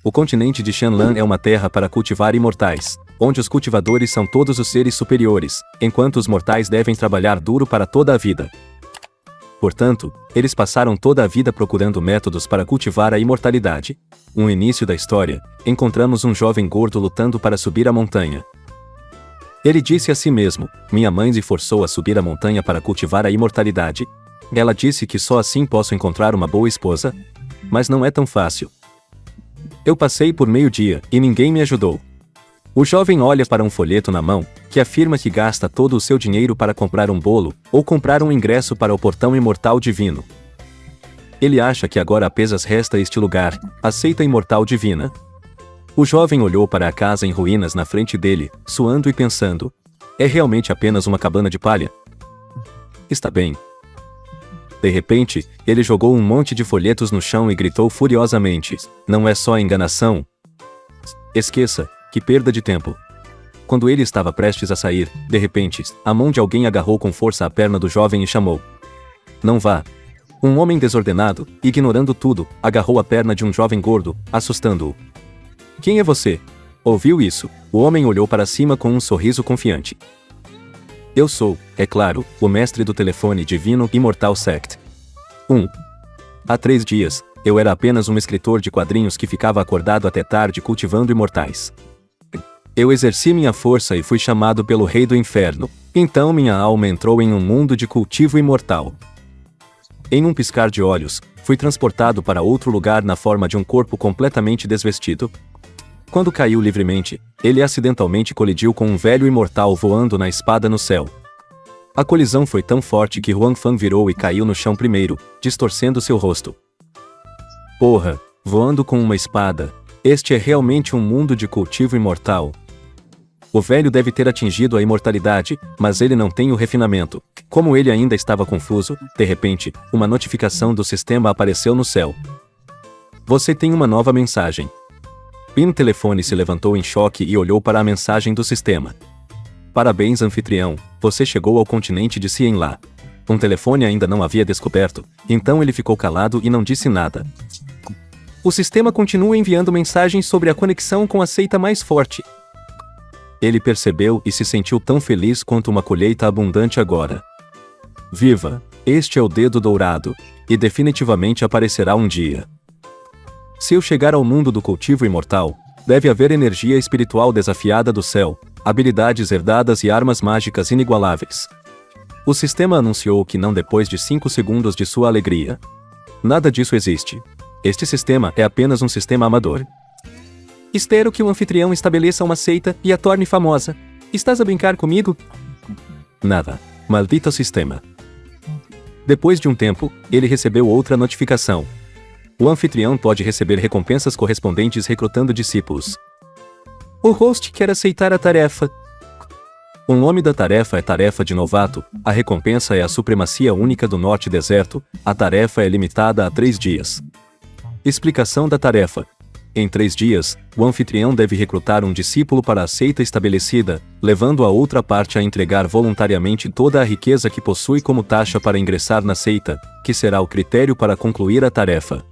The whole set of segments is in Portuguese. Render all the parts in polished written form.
O continente de Shenlan é uma terra para cultivar imortais, onde os cultivadores são todos os seres superiores, enquanto os mortais devem trabalhar duro para toda a vida. Portanto, eles passaram toda a vida procurando métodos para cultivar a imortalidade. No início da história, encontramos um jovem gordo lutando para subir a montanha. Ele disse a si mesmo: minha mãe me forçou a subir a montanha para cultivar a imortalidade. Ela disse que só assim posso encontrar uma boa esposa. Mas não é tão fácil. Eu passei por meio-dia e ninguém me ajudou. O jovem olha para um folheto na mão, que afirma que gasta todo o seu dinheiro para comprar um bolo, ou comprar um ingresso para o portão imortal divino. Ele acha que agora apenas resta este lugar, a seita imortal divina. O jovem olhou para a casa em ruínas na frente dele, suando e pensando: é realmente apenas uma cabana de palha? Está bem. De repente, ele jogou um monte de folhetos no chão e gritou furiosamente: não é só enganação? Esqueça, que perda de tempo. Quando ele estava prestes a sair, de repente, a mão de alguém agarrou com força a perna do jovem e chamou: não vá. Um homem desordenado, ignorando tudo, agarrou a perna de um jovem gordo, assustando-o. Quem é você? Ouviu isso? O homem olhou para cima com um sorriso confiante. Eu sou, é claro, o mestre do telefone divino Immortal Sect. 1. Há 3 dias, eu era apenas um escritor de quadrinhos que ficava acordado até tarde cultivando imortais. Eu exerci minha força e fui chamado pelo Rei do Inferno, então minha alma entrou em um mundo de cultivo imortal. Em um piscar de olhos, fui transportado para outro lugar na forma de um corpo completamente desvestido. Quando caiu livremente, ele acidentalmente colidiu com um velho imortal voando na espada no céu. A colisão foi tão forte que Huang Fan virou e caiu no chão primeiro, distorcendo seu rosto. Porra, voando com uma espada, este é realmente um mundo de cultivo imortal. O velho deve ter atingido a imortalidade, mas ele não tem o refinamento. Como ele ainda estava confuso, de repente, uma notificação do sistema apareceu no céu. Você tem uma nova mensagem. Pin Telefone se levantou em choque e olhou para a mensagem do sistema. Parabéns, anfitrião, você chegou ao continente de Xianla. Um telefone ainda não havia descoberto, então ele ficou calado e não disse nada. O sistema continua enviando mensagens sobre a conexão com a seita mais forte. Ele percebeu e se sentiu tão feliz quanto uma colheita abundante agora. Viva! Este é o dedo dourado, e definitivamente aparecerá um dia. Se eu chegar ao mundo do cultivo imortal, deve haver energia espiritual desafiada do céu, habilidades herdadas e armas mágicas inigualáveis. O sistema anunciou que não depois de 5 segundos de sua alegria. Nada disso existe. Este sistema é apenas um sistema amador. Espero que o anfitrião estabeleça uma seita e a torne famosa. Estás a brincar comigo? Nada. Maldito sistema. Depois de um tempo, ele recebeu outra notificação. O anfitrião pode receber recompensas correspondentes recrutando discípulos. O host quer aceitar a tarefa. O nome da tarefa é Tarefa de Novato, a recompensa é a Supremacia Única do Norte Deserto, a tarefa é limitada a 3 dias. Explicação da tarefa. Em 3 dias, o anfitrião deve recrutar um discípulo para a seita estabelecida, levando a outra parte a entregar voluntariamente toda a riqueza que possui como taxa para ingressar na seita, que será o critério para concluir a tarefa.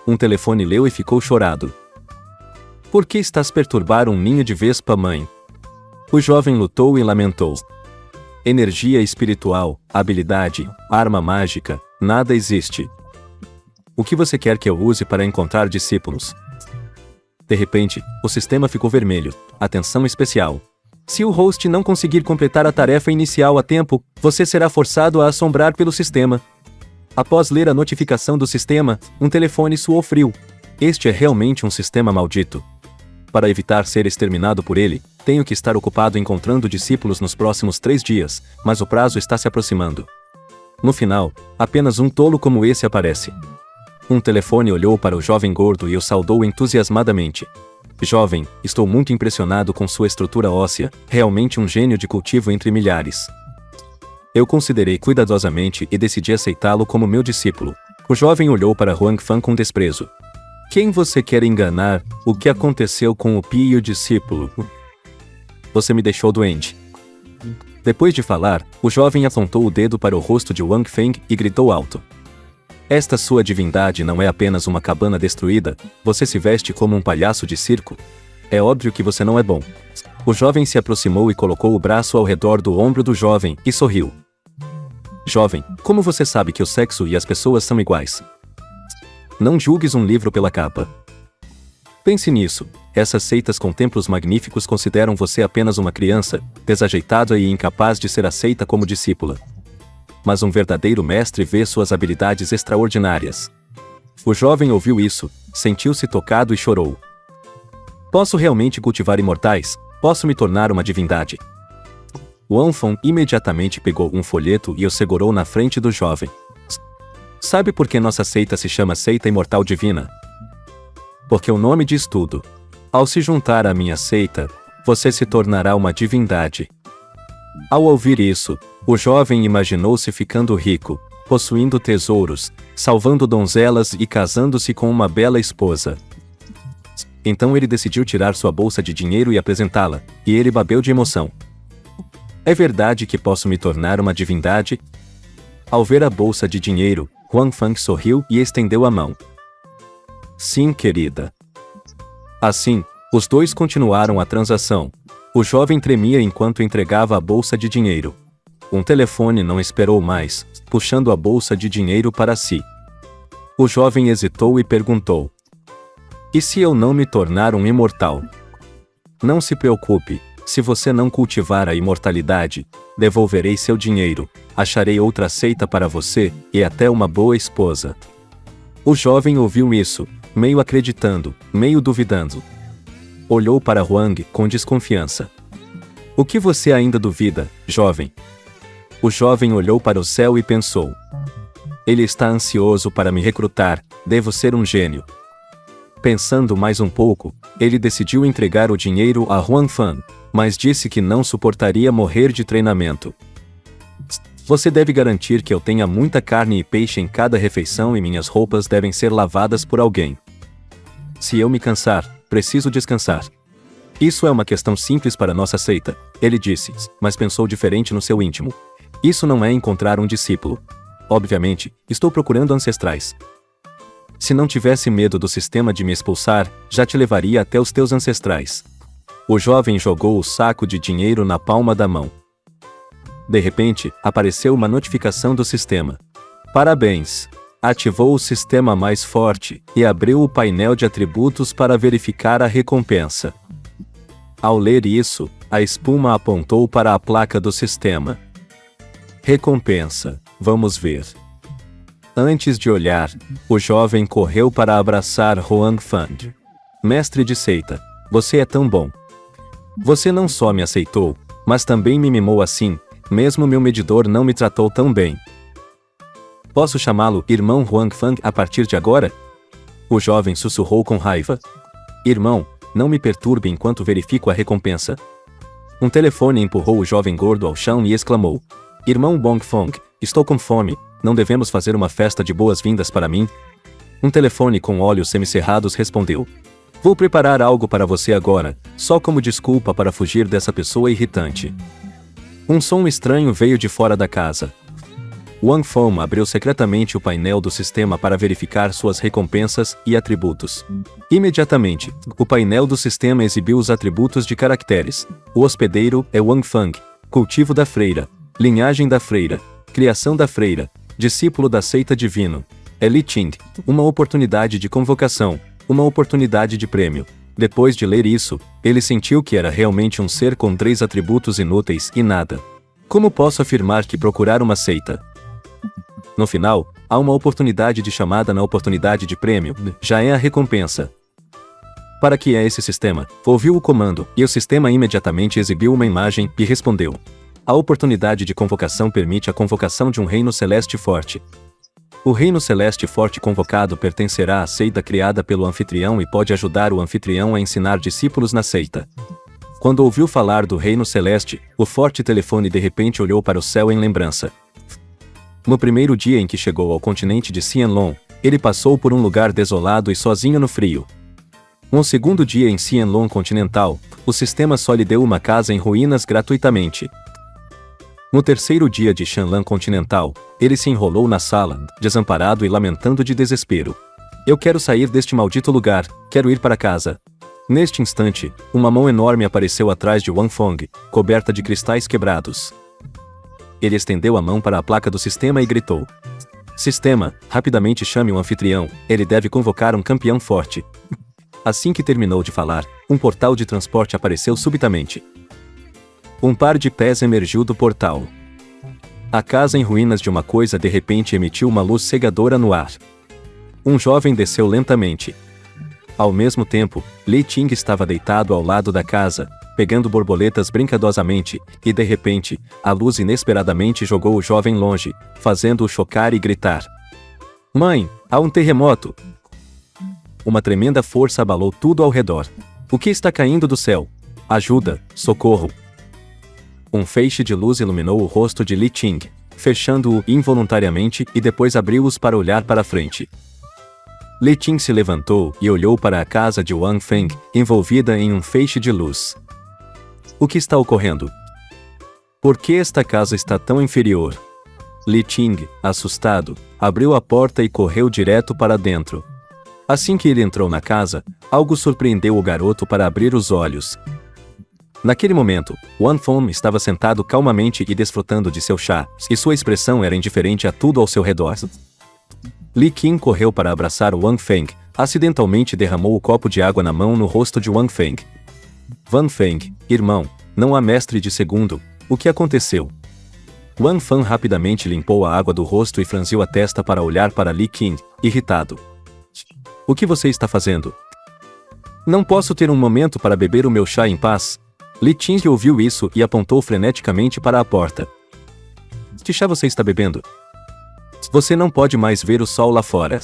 Um telefone leu e ficou chorado. Por que estás perturbar um ninho de vespa, mãe? O jovem lutou e lamentou. Energia espiritual, habilidade, arma mágica, nada existe. O que você quer que eu use para encontrar discípulos? De repente, o sistema ficou vermelho. Atenção especial. Se o host não conseguir completar a tarefa inicial a tempo, você será forçado a assombrar pelo sistema. Após ler a notificação do sistema, um telefone soou frio. Este é realmente um sistema maldito. Para evitar ser exterminado por ele, tenho que estar ocupado encontrando discípulos nos próximos 3 dias, mas o prazo está se aproximando. No final, apenas um tolo como esse aparece. Um telefone olhou para o jovem gordo e o saudou entusiasmadamente. Jovem, estou muito impressionado com sua estrutura óssea, realmente um gênio de cultivo entre milhares. Eu considerei cuidadosamente e decidi aceitá-lo como meu discípulo. O jovem olhou para Huang Fan com desprezo. Quem você quer enganar? O que aconteceu com o pio discípulo? Você me deixou doente. Depois de falar, o jovem apontou o dedo para o rosto de Wang Feng e gritou alto. Esta sua divindade não é apenas uma cabana destruída, você se veste como um palhaço de circo. É óbvio que você não é bom. O jovem se aproximou e colocou o braço ao redor do ombro do jovem, e sorriu. Jovem, como você sabe que o sexo e as pessoas são iguais? Não julgues um livro pela capa. Pense nisso, essas seitas com templos magníficos consideram você apenas uma criança, desajeitada e incapaz de ser aceita como discípula. Mas um verdadeiro mestre vê suas habilidades extraordinárias. O jovem ouviu isso, sentiu-se tocado e chorou. Posso realmente cultivar imortais? Posso me tornar uma divindade? Wanfeng imediatamente pegou um folheto e o segurou na frente do jovem. Sabe por que nossa seita se chama Seita Imortal Divina? Porque o nome diz tudo. Ao se juntar à minha seita, você se tornará uma divindade. Ao ouvir isso, o jovem imaginou-se ficando rico, possuindo tesouros, salvando donzelas e casando-se com uma bela esposa. Então ele decidiu tirar sua bolsa de dinheiro e apresentá-la, e ele babeu de emoção. É verdade que posso me tornar uma divindade? Ao ver a bolsa de dinheiro, Wanfeng sorriu e estendeu a mão. Sim, querida. Assim, os dois continuaram a transação. O jovem tremia enquanto entregava a bolsa de dinheiro. Um telefone não esperou mais, puxando a bolsa de dinheiro para si. O jovem hesitou e perguntou: e se eu não me tornar um imortal? Não se preocupe, se você não cultivar a imortalidade, devolverei seu dinheiro, acharei outra seita para você, e até uma boa esposa. O jovem ouviu isso, meio acreditando, meio duvidando. Olhou para Huang com desconfiança. O que você ainda duvida, jovem? O jovem olhou para o céu e pensou: ele está ansioso para me recrutar, devo ser um gênio. Pensando mais um pouco, ele decidiu entregar o dinheiro a Wanfeng, mas disse que não suportaria morrer de treinamento. Você deve garantir que eu tenha muita carne e peixe em cada refeição e minhas roupas devem ser lavadas por alguém. Se eu me cansar, preciso descansar. Isso é uma questão simples para nossa seita, ele disse, mas pensou diferente no seu íntimo. Isso não é encontrar um discípulo. Obviamente, estou procurando ancestrais. Se não tivesse medo do sistema de me expulsar, já te levaria até os teus ancestrais. O jovem jogou o saco de dinheiro na palma da mão. De repente, apareceu uma notificação do sistema. Parabéns! Ativou o sistema mais forte e abriu o painel de atributos para verificar a recompensa. Ao ler isso, a espuma apontou para a placa do sistema. Recompensa, vamos ver. Antes de olhar, o jovem correu para abraçar Wanfeng. Mestre de seita, você é tão bom. Você não só me aceitou, mas também me mimou assim, mesmo meu medidor não me tratou tão bem. Posso chamá-lo irmão Wanfeng a partir de agora? O jovem sussurrou com raiva. Irmão, não me perturbe enquanto verifico a recompensa. Um telefone empurrou o jovem gordo ao chão e exclamou: Irmão Bongfeng, estou com fome, não devemos fazer uma festa de boas-vindas para mim? Um telefone com olhos semicerrados respondeu: Vou preparar algo para você agora, só como desculpa para fugir dessa pessoa irritante. Um som estranho veio de fora da casa. Wanfeng abriu secretamente o painel do sistema para verificar suas recompensas e atributos. Imediatamente, o painel do sistema exibiu os atributos de caracteres. O hospedeiro é Wanfeng, cultivo da freira, linhagem da freira, criação da freira, discípulo da seita divino. É Li Ting, uma oportunidade de convocação, uma oportunidade de prêmio. Depois de ler isso, ele sentiu que era realmente um ser com 3 atributos inúteis e nada. Como posso afirmar que procurar uma seita? No final, há uma oportunidade de chamada na oportunidade de prêmio, já é a recompensa. Para que é esse sistema? Ouviu o comando, e o sistema imediatamente exibiu uma imagem e respondeu: a oportunidade de convocação permite a convocação de um reino celeste forte. O reino celeste forte convocado pertencerá à seita criada pelo anfitrião e pode ajudar o anfitrião a ensinar discípulos na seita. Quando ouviu falar do reino celeste, o forte telefone de repente olhou para o céu em lembrança. No primeiro dia em que chegou ao continente de Xianlong, ele passou por um lugar desolado e sozinho no frio. No segundo dia em Xianlong continental, o sistema só lhe deu uma casa em ruínas gratuitamente. No terceiro dia de Xianlong continental, Ele se enrolou na sala, desamparado e lamentando de desespero. Eu quero sair deste maldito lugar, quero ir para casa. Neste instante, uma mão enorme apareceu atrás de Wang Feng, coberta de cristais quebrados. Ele estendeu a mão para a placa do sistema e gritou: Sistema, rapidamente chame um anfitrião, ele deve convocar um campeão forte. Assim que terminou de falar, um portal de transporte apareceu subitamente. Um par de pés emergiu do portal. A casa em ruínas de uma coisa de repente emitiu uma luz cegadora no ar. Um jovem desceu lentamente. Ao mesmo tempo, Li Ting estava deitado ao lado da casa, pegando borboletas brincadosamente, e de repente, a luz inesperadamente jogou o jovem longe, fazendo-o chocar e gritar: Mãe, há um terremoto! Uma tremenda força abalou tudo ao redor. O que está caindo do céu? Ajuda, socorro! Um feixe de luz iluminou o rosto de Li Ting, fechando-o involuntariamente e depois abriu-os para olhar para frente. Li Ting se levantou e olhou para a casa de Wang Feng, envolvida em um feixe de luz. O que está ocorrendo? Por que esta casa está tão inferior? Li Ting, assustado, abriu a porta e correu direto para dentro. Assim que ele entrou na casa, algo surpreendeu o garoto para abrir os olhos. Naquele momento, Wang Feng estava sentado calmamente e desfrutando de seu chá, e sua expressão era indiferente a tudo ao seu redor. Li Qin correu para abraçar Wang Feng, acidentalmente derramou o copo de água na mão no rosto de Wang Feng. Wang Feng, irmão, não há mestre de segundo, o que aconteceu? Wang Feng rapidamente limpou a água do rosto e franziu a testa para olhar para Li Qin, irritado. O que você está fazendo? Não posso ter um momento para beber o meu chá em paz? Li Qin ouviu isso e apontou freneticamente para a porta. Que chá você está bebendo? Você não pode mais ver o sol lá fora.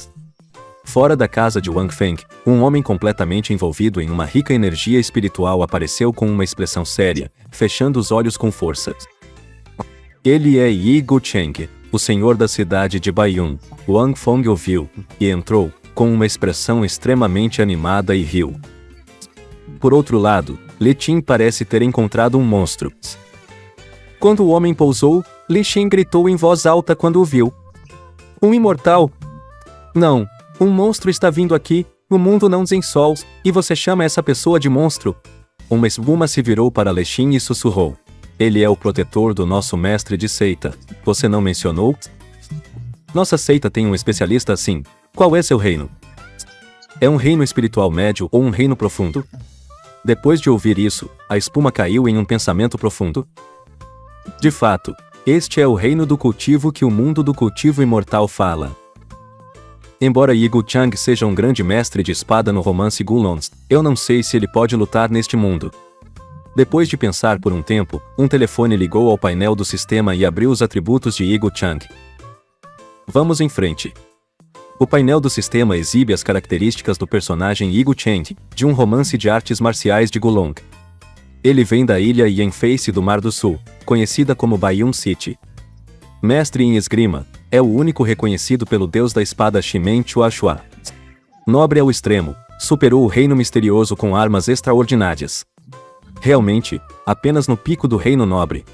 Fora da casa de Wang Feng, um homem completamente envolvido em uma rica energia espiritual apareceu com uma expressão séria, fechando os olhos com força. Ele é Yi Gucheng, o senhor da cidade de Baiyun. Wang Feng ouviu, e entrou, com uma expressão extremamente animada e riu. Por outro lado, Li Qin parece ter encontrado um monstro. Quando o homem pousou, Li Qin gritou em voz alta quando o viu. Um imortal? Não, um monstro está vindo aqui, o mundo não tem sol, e você chama essa pessoa de monstro? Uma espuma se virou para Li Qin e sussurrou. Ele é o protetor do nosso mestre de seita. Você não mencionou? Nossa seita tem um especialista assim. Qual é seu reino? É um reino espiritual médio ou um reino profundo? Depois de ouvir isso, a espuma caiu em um pensamento profundo. De fato, este é o reino do cultivo que o mundo do cultivo imortal fala. Embora Yi Gucheng seja um grande mestre de espada no romance Gulons, eu não sei se ele pode lutar neste mundo. Depois de pensar por um tempo, um telefone ligou ao painel do sistema e abriu os atributos de Yi Gucheng. Vamos em frente. O painel do sistema exibe as características do personagem Yi Gucheng, de um romance de artes marciais de Gulong. Ele vem da ilha Yanfei do Mar do Sul, conhecida como Baiyun City. Mestre em esgrima, é o único reconhecido pelo deus da espada Shimen Chuashua. Nobre ao extremo, superou o reino misterioso com armas extraordinárias. Realmente, apenas no pico do reino nobre.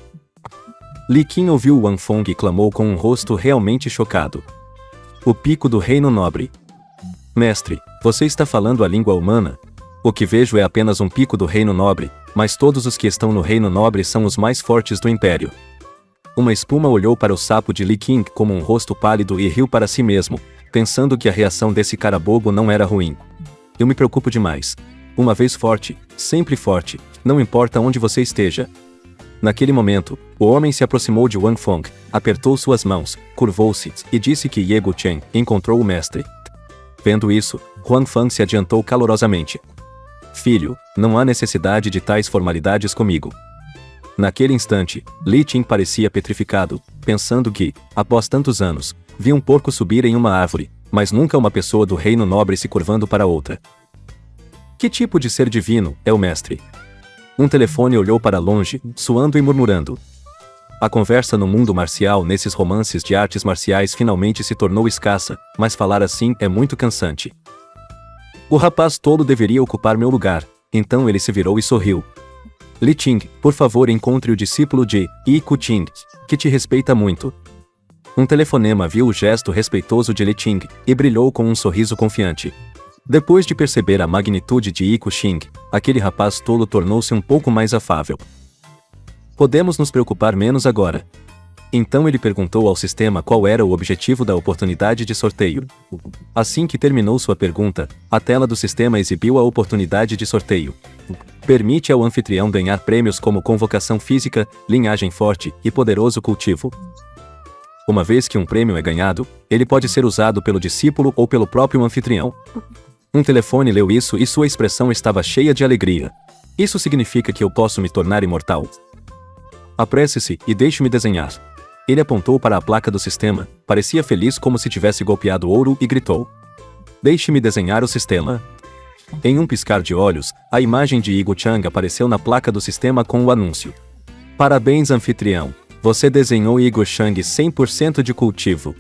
Li Qin ouviu Wang Feng e clamou com um rosto realmente chocado. O pico do reino nobre. Mestre, você está falando a língua humana? O que vejo é apenas um pico do reino nobre, mas todos os que estão no reino nobre são os mais fortes do império. Uma espuma olhou para o sapo de Li Qin como um rosto pálido e riu para si mesmo, pensando que a reação desse cara bobo não era ruim. Eu me preocupo demais. Uma vez forte, sempre forte, não importa onde você esteja. Naquele momento, o homem se aproximou de Wang Feng, apertou suas mãos, curvou-se e disse que Yi Gucheng encontrou o mestre. Vendo isso, Wang Feng se adiantou calorosamente. Filho, não há necessidade de tais formalidades comigo. Naquele instante, Li Qin parecia petrificado, pensando que, após tantos anos, viu um porco subir em uma árvore, mas nunca uma pessoa do reino nobre se curvando para outra. Que tipo de ser divino é o mestre? Um telefone olhou para longe, suando e murmurando. A conversa no mundo marcial nesses romances de artes marciais finalmente se tornou escassa, mas falar assim é muito cansante. O rapaz tolo deveria ocupar meu lugar, então ele se virou e sorriu. Li Qin, por favor encontre o discípulo de Yi Gucheng, que te respeita muito. Um telefonema viu o gesto respeitoso de Li Qing e brilhou com um sorriso confiante. Depois de perceber a magnitude de Yiku Xing, aquele rapaz tolo tornou-se um pouco mais afável. Podemos nos preocupar menos agora. Então ele perguntou ao sistema qual era o objetivo da oportunidade de sorteio. Assim que terminou sua pergunta, a tela do sistema exibiu a oportunidade de sorteio. Permite ao anfitrião ganhar prêmios como convocação física, linhagem forte e poderoso cultivo. Uma vez que um prêmio é ganhado, ele pode ser usado pelo discípulo ou pelo próprio anfitrião. Um telefone leu isso e sua expressão estava cheia de alegria. Isso significa que eu posso me tornar imortal. Apresse-se e deixe-me desenhar. Ele apontou para a placa do sistema, parecia feliz como se tivesse golpeado ouro e gritou: Deixe-me desenhar o sistema. Em um piscar de olhos, a imagem de Yigu Chang apareceu na placa do sistema com o anúncio: Parabéns, anfitrião. Você desenhou Yigu Chang 100% de cultivo.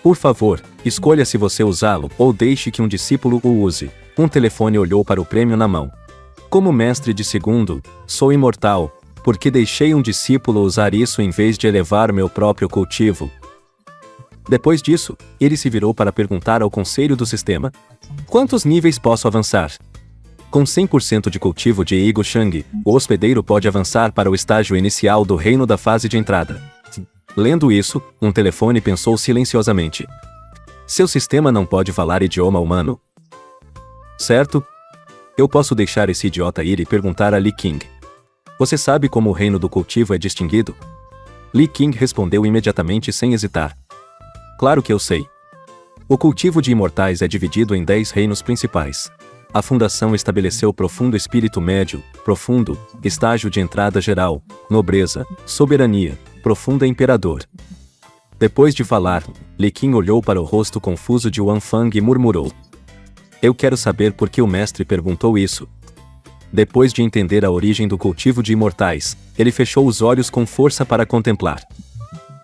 Por favor, escolha se você usá-lo ou deixe que um discípulo o use. Um telefone olhou para o prêmio na mão. Como mestre de segundo, sou imortal, porque deixei um discípulo usar isso em vez de elevar meu próprio cultivo. Depois disso, ele se virou para perguntar ao conselho do sistema: Quantos níveis posso avançar? Com 100% de cultivo de Yigu Chang, o hospedeiro pode avançar para o estágio inicial do reino da fase de entrada. Lendo isso, um telefone pensou silenciosamente: Seu sistema não pode falar idioma humano. Certo? Eu posso deixar esse idiota ir e perguntar a Li Qing. Você sabe como o reino do cultivo é distinguido? Li Qing respondeu imediatamente sem hesitar. Claro que eu sei. O cultivo de imortais é dividido em 10 reinos principais. A fundação estabeleceu profundo espírito médio, profundo, estágio de entrada geral, nobreza, soberania, profunda imperador. Depois de falar, Li Qing olhou para o rosto confuso de Wang Fang e murmurou: Eu quero saber por que o mestre perguntou isso. Depois de entender a origem do cultivo de imortais, ele fechou os olhos com força para contemplar.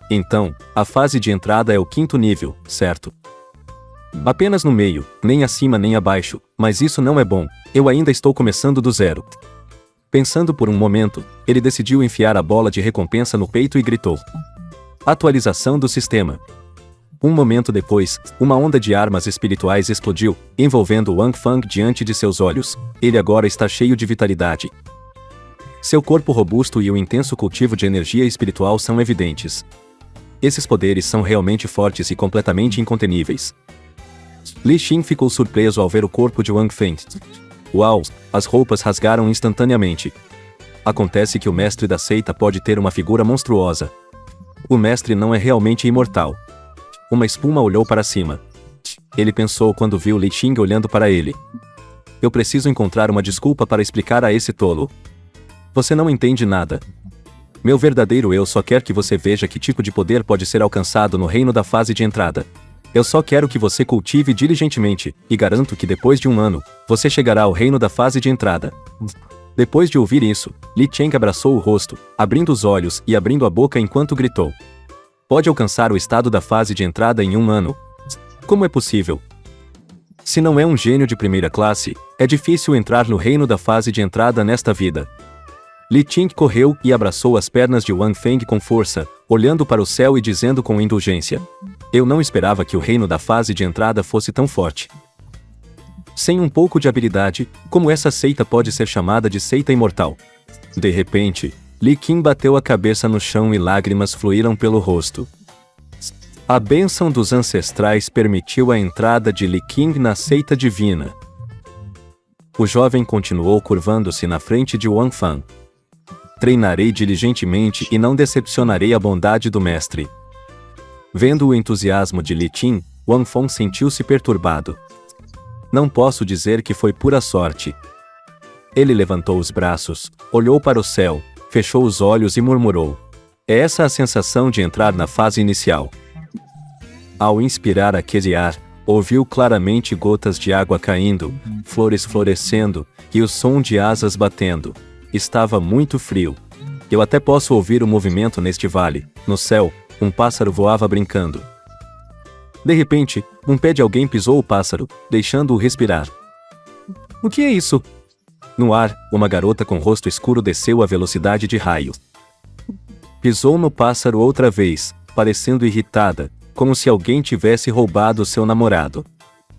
Então, a fase de entrada é o 5º nível, certo? Apenas no meio, nem acima nem abaixo, mas isso não é bom, eu ainda estou começando do zero. Pensando por um momento, ele decidiu enfiar a bola de recompensa no peito e gritou: Atualização do sistema. Um momento depois, uma onda de armas espirituais explodiu, envolvendo Wang Fang diante de seus olhos. Ele agora está cheio de vitalidade. Seu corpo robusto e o intenso cultivo de energia espiritual são evidentes. Esses poderes são realmente fortes e completamente inconteníveis. Li Qing ficou surpreso ao ver o corpo de Wang Feng. Uau! As roupas rasgaram instantaneamente. Acontece que o mestre da seita pode ter uma figura monstruosa. O mestre não é realmente imortal. Uma espuma olhou para cima. Ele pensou quando viu Li Qing olhando para ele. Eu preciso encontrar uma desculpa para explicar a esse tolo. Você não entende nada. Meu verdadeiro eu só quer que você veja que tipo de poder pode ser alcançado no reino da fase de entrada. Eu só quero que você cultive diligentemente, e garanto que depois de um ano, você chegará ao reino da fase de entrada. Depois de ouvir isso, Li Qing abraçou o rosto, abrindo os olhos e abrindo a boca enquanto gritou: Pode alcançar o estado da fase de entrada em um ano. Como é possível? Se não é um gênio de primeira classe, é difícil entrar no reino da fase de entrada nesta vida. Li Qing correu e abraçou as pernas de Wang Feng com força, olhando para o céu e dizendo com indulgência: Eu não esperava que o reino da fase de entrada fosse tão forte. Sem um pouco de habilidade, como essa seita pode ser chamada de seita imortal? De repente, Li Qing bateu a cabeça no chão e lágrimas fluíram pelo rosto. A bênção dos ancestrais permitiu a entrada de Li Qing na seita divina. O jovem continuou curvando-se na frente de Wang Fang. Treinarei diligentemente e não decepcionarei a bondade do mestre. Vendo o entusiasmo de Li Qing, Wang Fang sentiu-se perturbado. Não posso dizer que foi pura sorte. Ele levantou os braços, olhou para o céu, fechou os olhos e murmurou: É essa a sensação de entrar na fase inicial. Ao inspirar aquele ar, ouviu claramente gotas de água caindo, flores florescendo, e o som de asas batendo. Estava muito frio. Eu até posso ouvir o movimento neste vale. No céu, um pássaro voava brincando. De repente, um pé de alguém pisou o pássaro, deixando-o respirar. O que é isso? No ar, uma garota com rosto escuro desceu à velocidade de raio. Pisou no pássaro outra vez, parecendo irritada, como se alguém tivesse roubado seu namorado.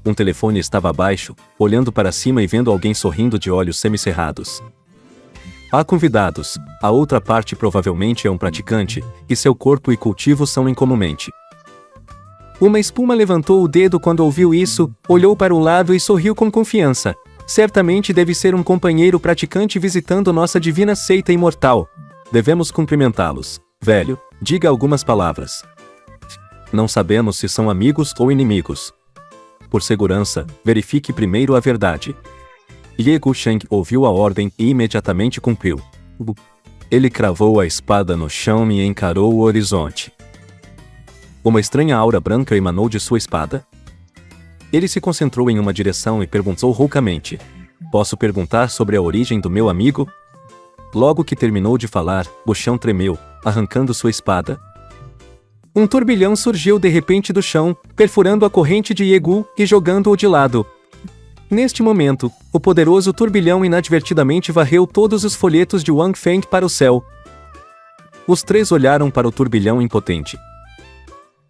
Um telefone estava abaixo, olhando para cima e vendo alguém sorrindo de olhos semicerrados. Há convidados, a outra parte provavelmente é um praticante, e seu corpo e cultivo são incomumente. Uma espuma levantou o dedo quando ouviu isso, olhou para o lado e sorriu com confiança. Certamente deve ser um companheiro praticante visitando nossa divina seita imortal. Devemos cumprimentá-los. Velho, diga algumas palavras. Não sabemos se são amigos ou inimigos. Por segurança, verifique primeiro a verdade. Ye Gucheng ouviu a ordem e imediatamente cumpriu. Ele cravou a espada no chão e encarou o horizonte. Uma estranha aura branca emanou de sua espada. Ele se concentrou em uma direção e perguntou roucamente: "Posso perguntar sobre a origem do meu amigo?" Logo que terminou de falar, o chão tremeu, arrancando sua espada. Um turbilhão surgiu de repente do chão, perfurando a corrente de Yegu e jogando-o de lado. Neste momento, o poderoso turbilhão inadvertidamente varreu todos os folhetos de Wang Feng para o céu. Os três olharam para o turbilhão impotente.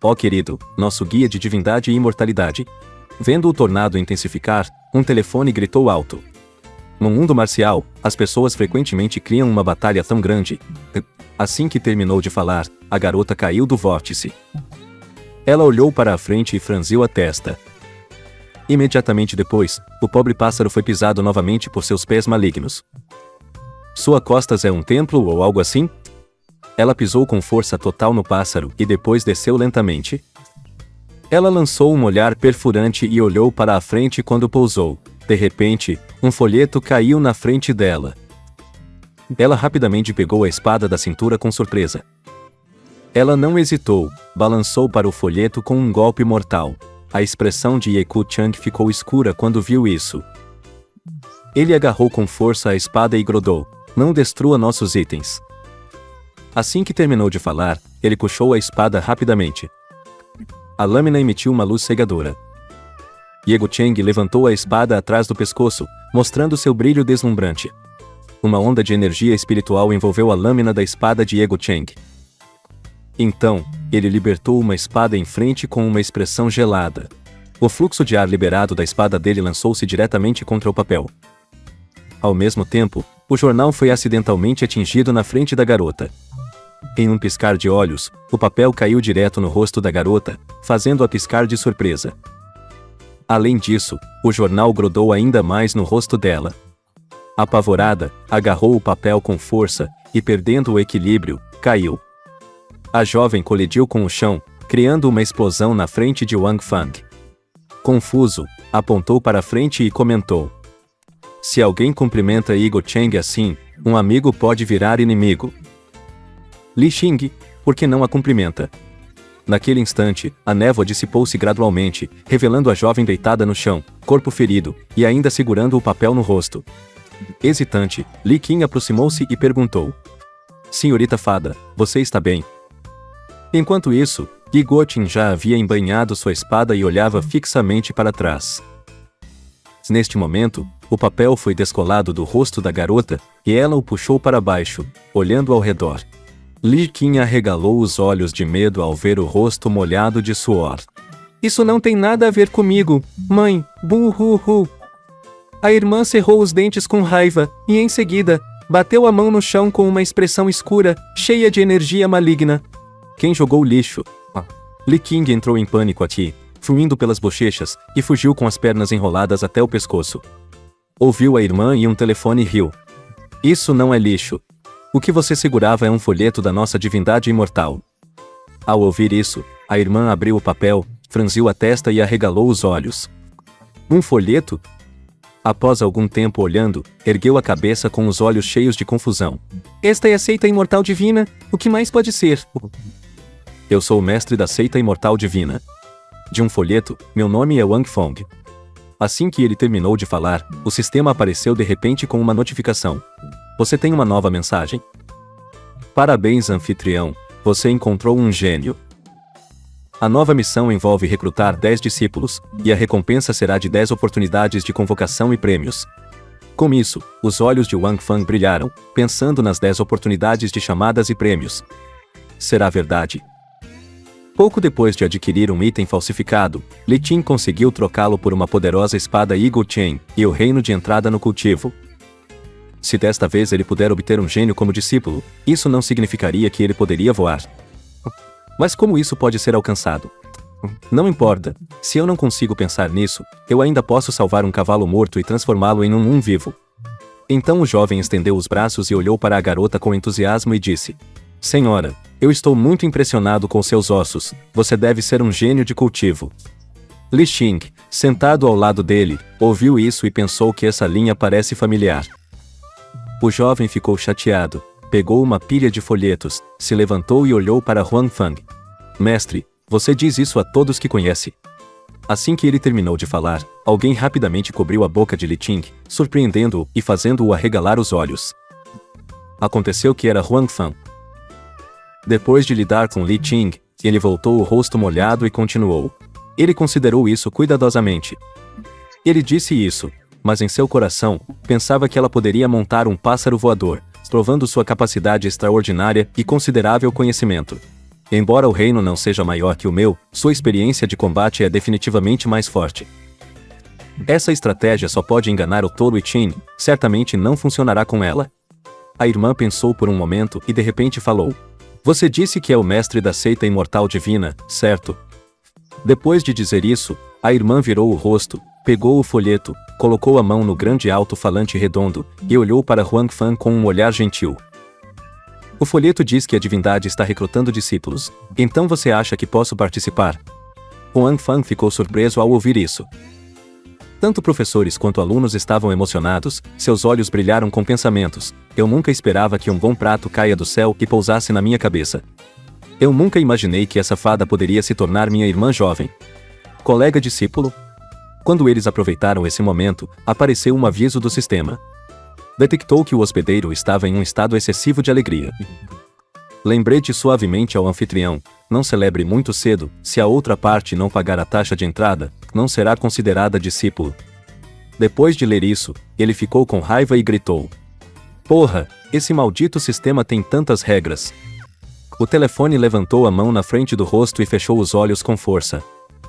Ó querido, nosso guia de divindade e imortalidade. Vendo o tornado intensificar, um telefone gritou alto. No mundo marcial, as pessoas frequentemente criam uma batalha tão grande. Assim que terminou de falar, a garota caiu do vórtice. Ela olhou para a frente e franziu a testa. Imediatamente depois, o pobre pássaro foi pisado novamente por seus pés malignos. Sua costas é um templo ou algo assim? Ela pisou com força total no pássaro e depois desceu lentamente. Ela lançou um olhar perfurante e olhou para a frente quando pousou. De repente, um folheto caiu na frente dela. Ela rapidamente pegou a espada da cintura com surpresa. Ela não hesitou, balançou para o folheto com um golpe mortal. A expressão de Ye Gucheng ficou escura quando viu isso. Ele agarrou com força a espada e grodou: "Não destrua nossos itens." Assim que terminou de falar, ele puxou a espada rapidamente. A lâmina emitiu uma luz cegadora. Ye Gucheng levantou a espada atrás do pescoço, mostrando seu brilho deslumbrante. Uma onda de energia espiritual envolveu a lâmina da espada de Ye Gucheng. Então, ele libertou uma espada em frente com uma expressão gelada. O fluxo de ar liberado da espada dele lançou-se diretamente contra o papel. Ao mesmo tempo, o jornal foi acidentalmente atingido na frente da garota. Em um piscar de olhos, o papel caiu direto no rosto da garota, fazendo-a piscar de surpresa. Além disso, o jornal grudou ainda mais no rosto dela. Apavorada, agarrou o papel com força, e perdendo o equilíbrio, caiu. A jovem colidiu com o chão, criando uma explosão na frente de Wang Feng. Confuso, apontou para frente e comentou: "Se alguém cumprimenta Ye Gucheng assim, um amigo pode virar inimigo." Li Xing, por que não a cumprimenta? Naquele instante, a névoa dissipou-se gradualmente, revelando a jovem deitada no chão, corpo ferido, e ainda segurando o papel no rosto. Hesitante, Li Qing aproximou-se e perguntou: "Senhorita Fada, você está bem?" Enquanto isso, Ye Gucheng já havia embainhado sua espada e olhava fixamente para trás. Neste momento, o papel foi descolado do rosto da garota, e ela o puxou para baixo, olhando ao redor. Li Qing arregalou os olhos de medo ao ver o rosto molhado de suor. "Isso não tem nada a ver comigo, mãe, burro." A irmã cerrou os dentes com raiva, e em seguida, bateu a mão no chão com uma expressão escura, cheia de energia maligna. "Quem jogou lixo?" Li Qing entrou em pânico aqui, fluindo pelas bochechas, e fugiu com as pernas enroladas até o pescoço. Ouviu a irmã e um telefone riu. "Isso não é lixo. O que você segurava é um folheto da nossa divindade imortal." Ao ouvir isso, a irmã abriu o papel, franziu a testa e arregalou os olhos. "Um folheto?" Após algum tempo olhando, ergueu a cabeça com os olhos cheios de confusão. "Esta é a seita imortal divina, o que mais pode ser?" "Eu sou o mestre da seita imortal divina. De um folheto, meu nome é Wang Feng." Assim que ele terminou de falar, o sistema apareceu de repente com uma notificação. "Você tem uma nova mensagem?" "Parabéns, anfitrião, você encontrou um gênio. A nova missão envolve recrutar 10 discípulos, e a recompensa será de 10 oportunidades de convocação e prêmios." Com isso, os olhos de Wang Feng brilharam, pensando nas 10 oportunidades de chamadas e prêmios. Será verdade? Pouco depois de adquirir um item falsificado, Li Qing conseguiu trocá-lo por uma poderosa espada Eagle Chain e o reino de entrada no cultivo. Se desta vez ele puder obter um gênio como discípulo, isso não significaria que ele poderia voar. Mas como isso pode ser alcançado? Não importa, se eu não consigo pensar nisso, eu ainda posso salvar um cavalo morto e transformá-lo em um vivo. Então o jovem estendeu os braços e olhou para a garota com entusiasmo e disse: Senhora, eu estou muito impressionado com seus ossos, você deve ser um gênio de cultivo. Li Qing, sentado ao lado dele, ouviu isso e pensou que essa linha parece familiar. O jovem ficou chateado, pegou uma pilha de folhetos, se levantou e olhou para Huang Fang. Mestre, você diz isso a todos que conhece. Assim que ele terminou de falar, alguém rapidamente cobriu a boca de Li Qing, surpreendendo-o e fazendo-o arregalar os olhos. Aconteceu que era Huang Fang. Depois de lidar com Li Qing, ele voltou o rosto molhado e continuou. Ele considerou isso cuidadosamente. Ele disse isso, mas em seu coração, pensava que ela poderia montar um pássaro voador, provando sua capacidade extraordinária e considerável conhecimento. Embora o reino não seja maior que o meu, sua experiência de combate é definitivamente mais forte. Essa estratégia só pode enganar o tolo e Qin, certamente não funcionará com ela. A irmã pensou por um momento e de repente falou: Você disse que é o mestre da seita imortal divina, certo? Depois de dizer isso, a irmã virou o rosto, pegou o folheto, colocou a mão no grande alto-falante redondo, e olhou para Huang Fang com um olhar gentil. O folheto diz que a divindade está recrutando discípulos. Então você acha que posso participar? Huang Fang ficou surpreso ao ouvir isso. Tanto professores quanto alunos estavam emocionados, seus olhos brilharam com pensamentos. Eu nunca esperava que um bom prato caia do céu e pousasse na minha cabeça. Eu nunca imaginei que essa fada poderia se tornar minha irmã jovem. Colega discípulo? Quando eles aproveitaram esse momento, apareceu um aviso do sistema. Detectou que o hospedeiro estava em um estado excessivo de alegria. Lembrete suavemente ao anfitrião: não celebre muito cedo, se a outra parte não pagar a taxa de entrada, não será considerada discípulo. Depois de ler isso, ele ficou com raiva e gritou: Porra, esse maldito sistema tem tantas regras. O telefone levantou a mão na frente do rosto e fechou os olhos com força.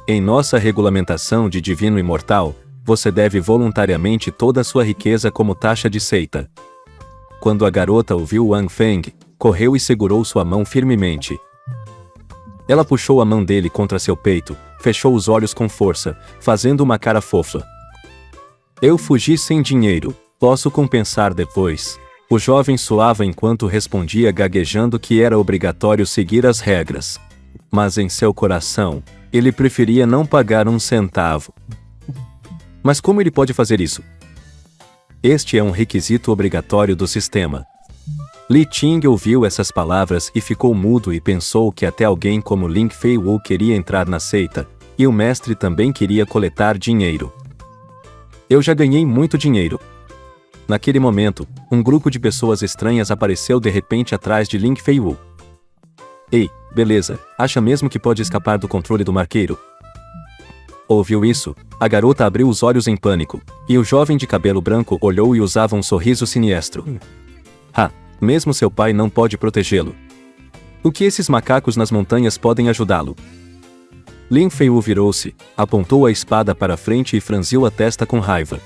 Em nossa regulamentação de divino imortal, você deve voluntariamente toda a sua riqueza como taxa de seita. Quando a garota ouviu Wang Feng, correu e segurou sua mão firmemente. Ela puxou a mão dele contra seu peito, fechou os olhos com força, fazendo uma cara fofa. Eu fugi sem dinheiro, posso compensar depois. O jovem suava enquanto respondia gaguejando que era obrigatório seguir as regras. Mas em seu coração, ele preferia não pagar um centavo. Mas como ele pode fazer isso? Este é um requisito obrigatório do sistema. Li Qing ouviu essas palavras e ficou mudo e pensou que até alguém como Lin Feiwu queria entrar na seita, e o mestre também queria coletar dinheiro. Eu já ganhei muito dinheiro. Naquele momento, um grupo de pessoas estranhas apareceu de repente atrás de Lin Feiwu. Ei, beleza, acha mesmo que pode escapar do controle do marqueiro? Ouviu isso? A garota abriu os olhos em pânico, e o jovem de cabelo branco olhou e usava um sorriso siniestro. Mesmo seu pai não pode protegê-lo. O que esses macacos nas montanhas podem ajudá-lo? Lin Feiwu virou-se, apontou a espada para frente e franziu a testa com raiva.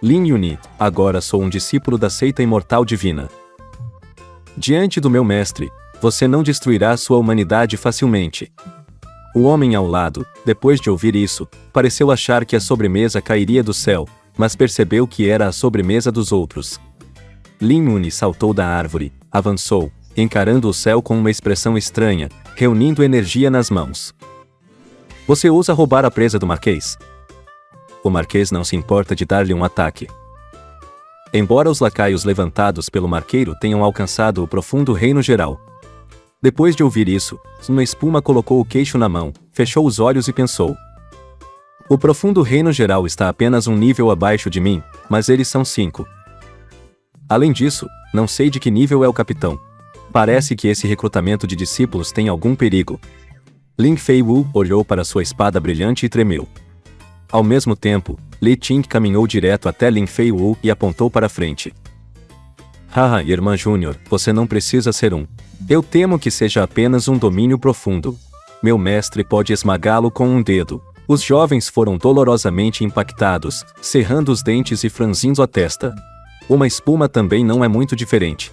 Lin Yuni, agora sou um discípulo da seita imortal divina. Diante do meu mestre, você não destruirá sua humanidade facilmente. O homem ao lado, depois de ouvir isso, pareceu achar que a sobremesa cairia do céu, mas percebeu que era a sobremesa dos outros. Lin Yuni saltou da árvore, avançou, encarando o céu com uma expressão estranha, reunindo energia nas mãos. Você ousa roubar a presa do Marquês? O Marquês não se importa de dar-lhe um ataque. Embora os lacaios levantados pelo marqueiro tenham alcançado o profundo reino geral. Depois de ouvir isso, uma espuma colocou o queixo na mão, fechou os olhos e pensou. O profundo reino geral está apenas um nível abaixo de mim, mas eles são 5. Além disso, não sei de que nível é o capitão. Parece que esse recrutamento de discípulos tem algum perigo. Lin Feiwu olhou para sua espada brilhante e tremeu. Ao mesmo tempo, Li Qing caminhou direto até Lin Feiwu e apontou para frente. Haha, irmã Júnior, você não precisa ser um. Eu temo que seja apenas um domínio profundo. Meu mestre pode esmagá-lo com um dedo. Os jovens foram dolorosamente impactados, cerrando os dentes e franzindo a testa. Uma espuma também não é muito diferente.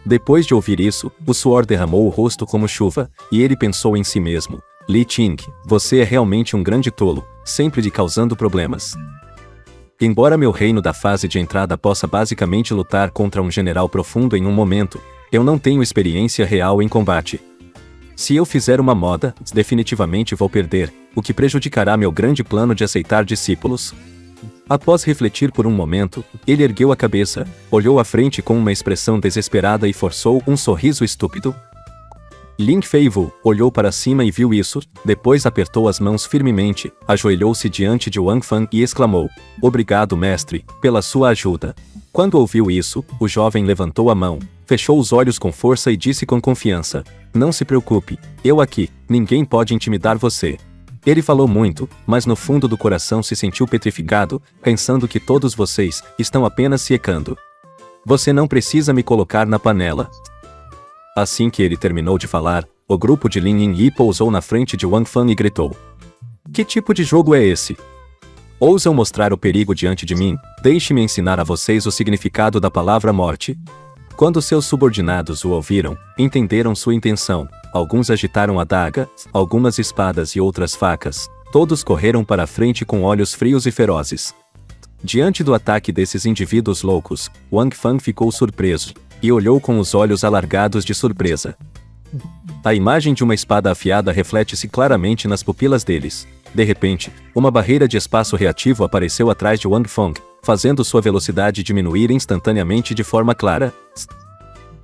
Depois de ouvir isso, o suor derramou o rosto como chuva, e ele pensou em si mesmo. Li Ting, você é realmente um grande tolo, sempre lhe causando problemas. Embora meu reino da fase de entrada possa basicamente lutar contra um general profundo em um momento, eu não tenho experiência real em combate. Se eu fizer uma moda, definitivamente vou perder, o que prejudicará meu grande plano de aceitar discípulos. Após refletir por um momento, ele ergueu a cabeça, olhou à frente com uma expressão desesperada e forçou um sorriso estúpido. Lin Feiwu olhou para cima e viu isso, depois apertou as mãos firmemente, ajoelhou-se diante de Wang Fang e exclamou: Obrigado, mestre, pela sua ajuda. Quando ouviu isso, o jovem levantou a mão, fechou os olhos com força e disse com confiança: Não se preocupe, eu aqui, ninguém pode intimidar você. Ele falou muito, mas no fundo do coração se sentiu petrificado, pensando que todos vocês estão apenas se secando. Você não precisa me colocar na panela. Assim que ele terminou de falar, o grupo de Lin Yin Yi pousou na frente de Wang Fang e gritou: Que tipo de jogo é esse? Ousam mostrar o perigo diante de mim? Deixe-me ensinar a vocês o significado da palavra morte. Quando seus subordinados o ouviram, entenderam sua intenção. Alguns agitaram a adaga, algumas espadas e outras facas. Todos correram para a frente com olhos frios e ferozes. Diante do ataque desses indivíduos loucos, Wang Fang ficou surpreso e olhou com os olhos alargados de surpresa. A imagem de uma espada afiada reflete-se claramente nas pupilas deles. De repente, uma barreira de espaço reativo apareceu atrás de Wang Fang, fazendo sua velocidade diminuir instantaneamente de forma clara.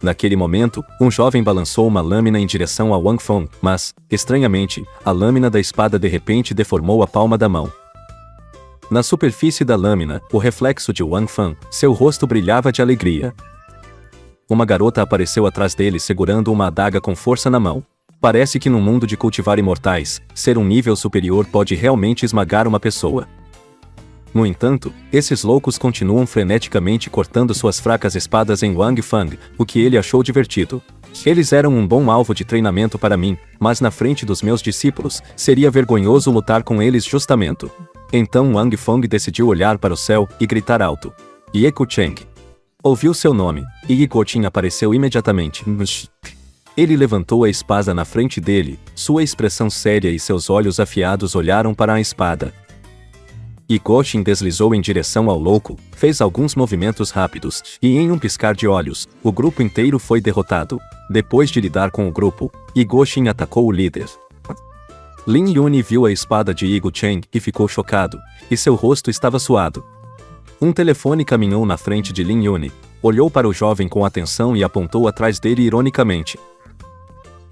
Naquele momento, um jovem balançou uma lâmina em direção a Wang Fang, mas, estranhamente, a lâmina da espada de repente deformou a palma da mão. Na superfície da lâmina, o reflexo de Wang Fang, seu rosto brilhava de alegria. Uma garota apareceu atrás dele segurando uma adaga com força na mão. Parece que no mundo de cultivar imortais, ser um nível superior pode realmente esmagar uma pessoa. No entanto, esses loucos continuam freneticamente cortando suas fracas espadas em Wang Fang, o que ele achou divertido. Eles eram um bom alvo de treinamento para mim, mas na frente dos meus discípulos, seria vergonhoso lutar com eles justamente. Então Wang Fang decidiu olhar para o céu e gritar alto: Ye Kucheng. Ouviu seu nome, e Yi Guoqing apareceu imediatamente. Ele levantou a espada na frente dele, sua expressão séria e seus olhos afiados olharam para a espada. Yi Guoqing deslizou em direção ao louco, fez alguns movimentos rápidos, e em um piscar de olhos, o grupo inteiro foi derrotado. Depois de lidar com o grupo, Yi Guoqing atacou o líder. Lin Yun viu a espada de Yi Guoqing e ficou chocado, e seu rosto estava suado. Um telefone caminhou na frente de Lin Yun, olhou para o jovem com atenção e apontou atrás dele ironicamente.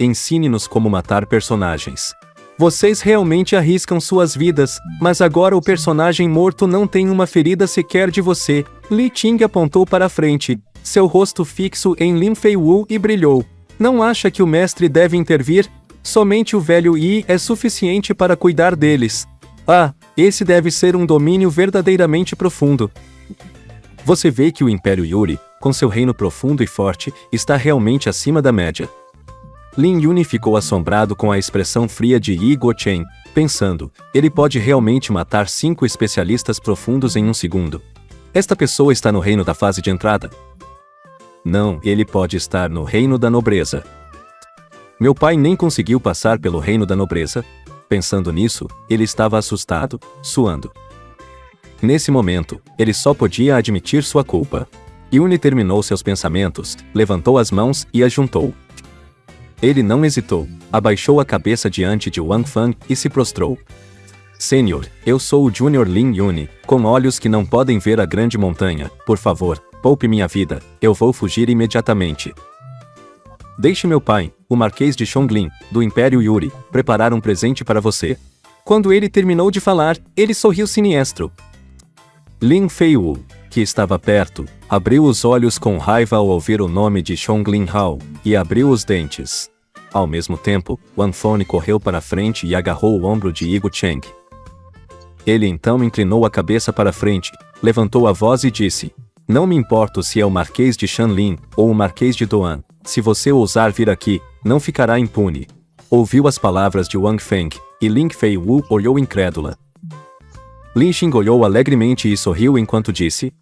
Ensine-nos como matar personagens. Vocês realmente arriscam suas vidas, mas agora o personagem morto não tem uma ferida sequer de você. Li Ting apontou para a frente, seu rosto fixo em Lin Feiwu e brilhou. Não acha que o mestre deve intervir? Somente o velho Yi é suficiente para cuidar deles. Ah, esse deve ser um domínio verdadeiramente profundo. Você vê que o Império Yuri, com seu reino profundo e forte, está realmente acima da média. Lin Yun ficou assombrado com a expressão fria de Yi Guoqing, pensando, ele pode realmente matar 5 especialistas profundos em um segundo. Esta pessoa está no reino da fase de entrada? Não, ele pode estar no reino da nobreza. Meu pai nem conseguiu passar pelo reino da nobreza. Pensando nisso, ele estava assustado, suando. Nesse momento, ele só podia admitir sua culpa. Yuni terminou seus pensamentos, levantou as mãos e as juntou. Ele não hesitou, abaixou a cabeça diante de Wang Fang e se prostrou. Senhor, eu sou o Júnior Lin Yun, com olhos que não podem ver a grande montanha. Por favor, poupe minha vida, eu vou fugir imediatamente. Deixe meu pai, o Marquês de Chonglin, do Império Yuri, preparar um presente para você. Quando ele terminou de falar, ele sorriu siniestro. Lin Feiwu, que estava perto, abriu os olhos com raiva ao ouvir o nome de Chonglin Hao, e abriu os dentes. Ao mesmo tempo, Wang Fang correu para a frente e agarrou o ombro de Yi Guoqing. Ele então inclinou a cabeça para a frente, levantou a voz e disse: Não me importo se é o Marquês de Shanlin ou o Marquês de Doan. Se você ousar vir aqui, não ficará impune. ouviu as palavras de Wang Feng, e Ling Fei-wu olhou incrédula. Lin Xing olhou alegremente e sorriu enquanto disse: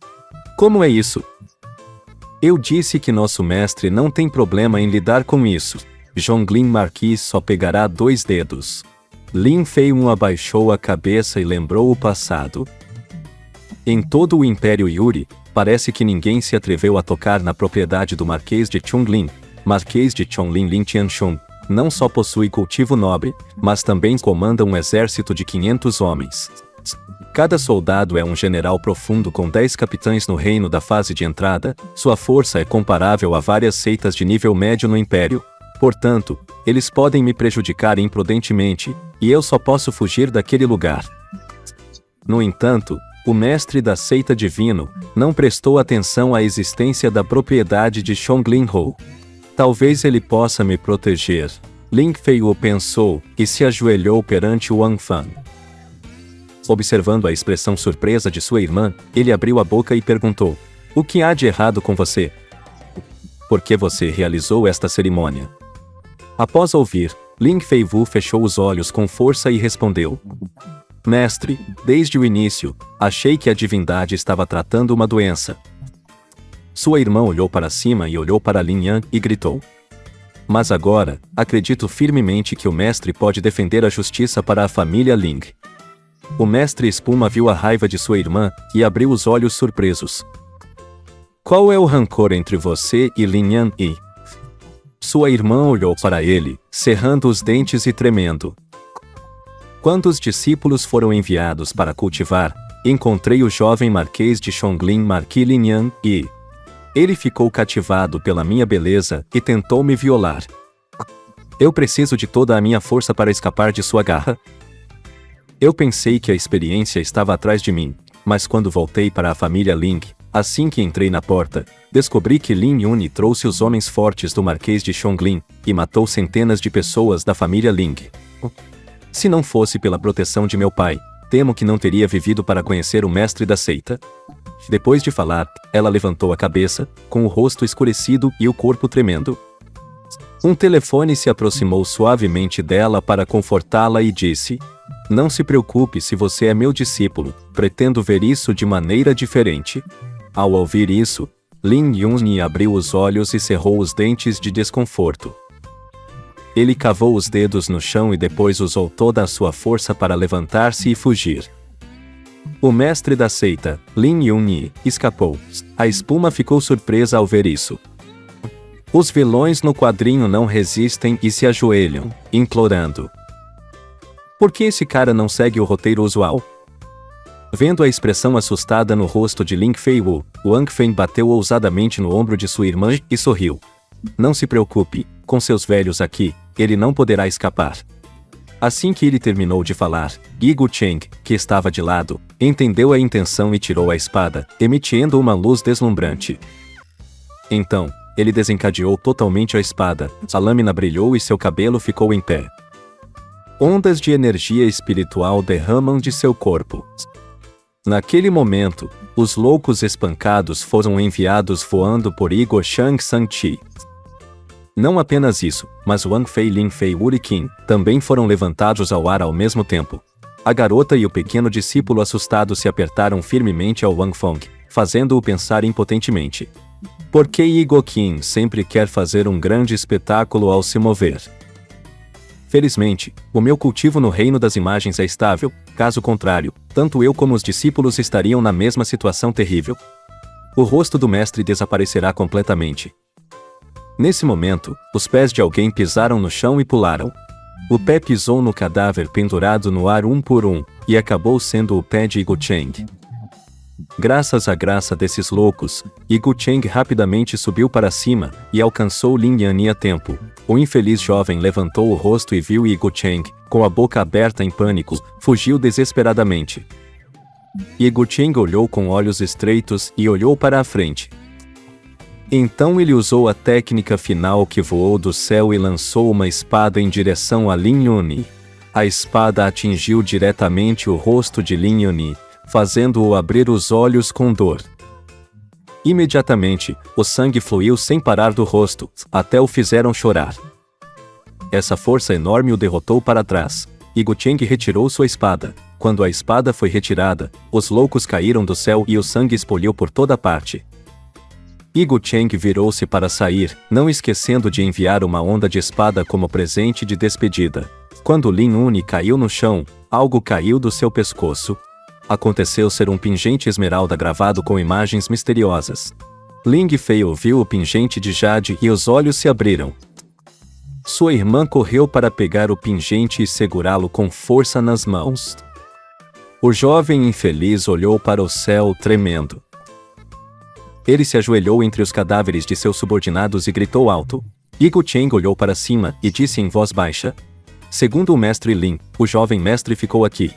Como é isso? Eu disse que nosso mestre não tem problema em lidar com isso. Zhonglin Marquis só pegará 2 dedos. Lin Fei-wu abaixou a cabeça e lembrou o passado. Em todo o Império Yuri, parece que ninguém se atreveu a tocar na propriedade do Marquês de Chonglin. Marquês de Chonglin Lin Tianshun não só possui cultivo nobre, mas também comanda um exército de 500 homens. Cada soldado é um general profundo com 10 capitães no reino da fase de entrada, sua força é comparável a várias seitas de nível médio no Império. Portanto, eles podem me prejudicar imprudentemente, e eu só posso fugir daquele lugar. No entanto, o mestre da seita divino não prestou atenção à existência da propriedade de Chonglin-ho. Talvez ele possa me proteger. Ling Fei-wu pensou, e se ajoelhou perante Wang Fan. Observando a expressão surpresa de sua irmã, ele abriu a boca e perguntou: O que há de errado com você? Por que você realizou esta cerimônia? Após ouvir, Ling Fei-wu fechou os olhos com força e respondeu: Mestre, desde o início, achei que a divindade estava tratando uma doença. Sua irmã olhou para cima e olhou para Lin Yan e gritou: Mas agora, acredito firmemente que o mestre pode defender a justiça para a família Ling. O mestre Espuma viu a raiva de sua irmã e abriu os olhos surpresos. Qual é o rancor entre você e Lin Yan e... Sua irmã olhou para ele, cerrando os dentes e tremendo. Quando os discípulos foram enviados para cultivar, encontrei o jovem marquês de Chonglin Marquis Lin Yan e... Ele ficou cativado pela minha beleza e tentou me violar. Eu preciso de toda a minha força para escapar de sua garra. Eu pensei que a experiência estava atrás de mim, mas quando voltei para a família Ling, assim que entrei na porta, descobri que Lin Yun trouxe os homens fortes do Marquês de Chonglin e matou centenas de pessoas da família Ling. Se não fosse pela proteção de meu pai, temo que não teria vivido para conhecer o mestre da seita. Depois de falar, ela levantou a cabeça, com o rosto escurecido e o corpo tremendo. Um telefone se aproximou suavemente dela para confortá-la e disse: Não se preocupe se você é meu discípulo, pretendo ver isso de maneira diferente. Ao ouvir isso, Lin Yun abriu os olhos e cerrou os dentes de desconforto. Ele cavou os dedos no chão e depois usou toda a sua força para levantar-se e fugir. O mestre da seita, Lin Yun, escapou. A espuma ficou surpresa ao ver isso. Os vilões no quadrinho não resistem e se ajoelham, implorando: Por que esse cara não segue o roteiro usual? Vendo a expressão assustada no rosto de Ling Fei-wu, Wang Feng bateu ousadamente no ombro de sua irmã e sorriu. Não se preocupe, com seus velhos aqui, ele não poderá escapar. Assim que ele terminou de falar, Yi Gucheng, que estava de lado, entendeu a intenção e tirou a espada, emitindo uma luz deslumbrante. Então, ele desencadeou totalmente a espada, a lâmina brilhou e seu cabelo ficou em pé. Ondas de energia espiritual derramam de seu corpo. Naquele momento, os loucos espancados foram enviados voando por Igor Shang Sang-chi. Não apenas isso, mas Wang Fei e Lin Fei-wu também foram levantados ao ar ao mesmo tempo. A garota e o pequeno discípulo assustado se apertaram firmemente ao Wang Feng, fazendo-o pensar impotentemente. Por que Igor Qin sempre quer fazer um grande espetáculo ao se mover? Felizmente, o meu cultivo no reino das imagens é estável, caso contrário, tanto eu como os discípulos estariam na mesma situação terrível. O rosto do mestre desaparecerá completamente. Nesse momento, os pés de alguém pisaram no chão e pularam. O pé pisou no cadáver pendurado no ar um por um, e acabou sendo o pé de Gucheng. Graças à graça desses loucos, Gucheng rapidamente subiu para cima, e alcançou Lin Yan a tempo. O infeliz jovem levantou o rosto e viu Gucheng, com a boca aberta em pânico, fugiu desesperadamente. Gucheng olhou com olhos estreitos e olhou para a frente. Então ele usou a técnica final que voou do céu e lançou uma espada em direção a Lin Yun. A espada atingiu diretamente o rosto de Lin Yun, fazendo-o abrir os olhos com dor. Imediatamente, o sangue fluiu sem parar do rosto, até o fizeram chorar. essa força enorme o derrotou para trás. Gu Cheng retirou sua espada. Quando a espada foi retirada, os loucos caíram do céu e o sangue espalhou por toda parte. Gu Cheng virou-se para sair, não esquecendo de enviar uma onda de espada como presente de despedida. Quando Lin Yun caiu no chão, algo caiu do seu pescoço. Aconteceu ser um pingente esmeralda gravado com imagens misteriosas. Ling Fei ouviu o pingente de jade e os olhos se abriram. Sua irmã correu para pegar o pingente e segurá-lo com força nas mãos. O jovem infeliz olhou para o céu tremendo. Ele se ajoelhou entre os cadáveres de seus subordinados e gritou alto. Gu Cheng olhou para cima e disse em voz baixa: segundo o mestre Lin, o jovem mestre ficou aqui.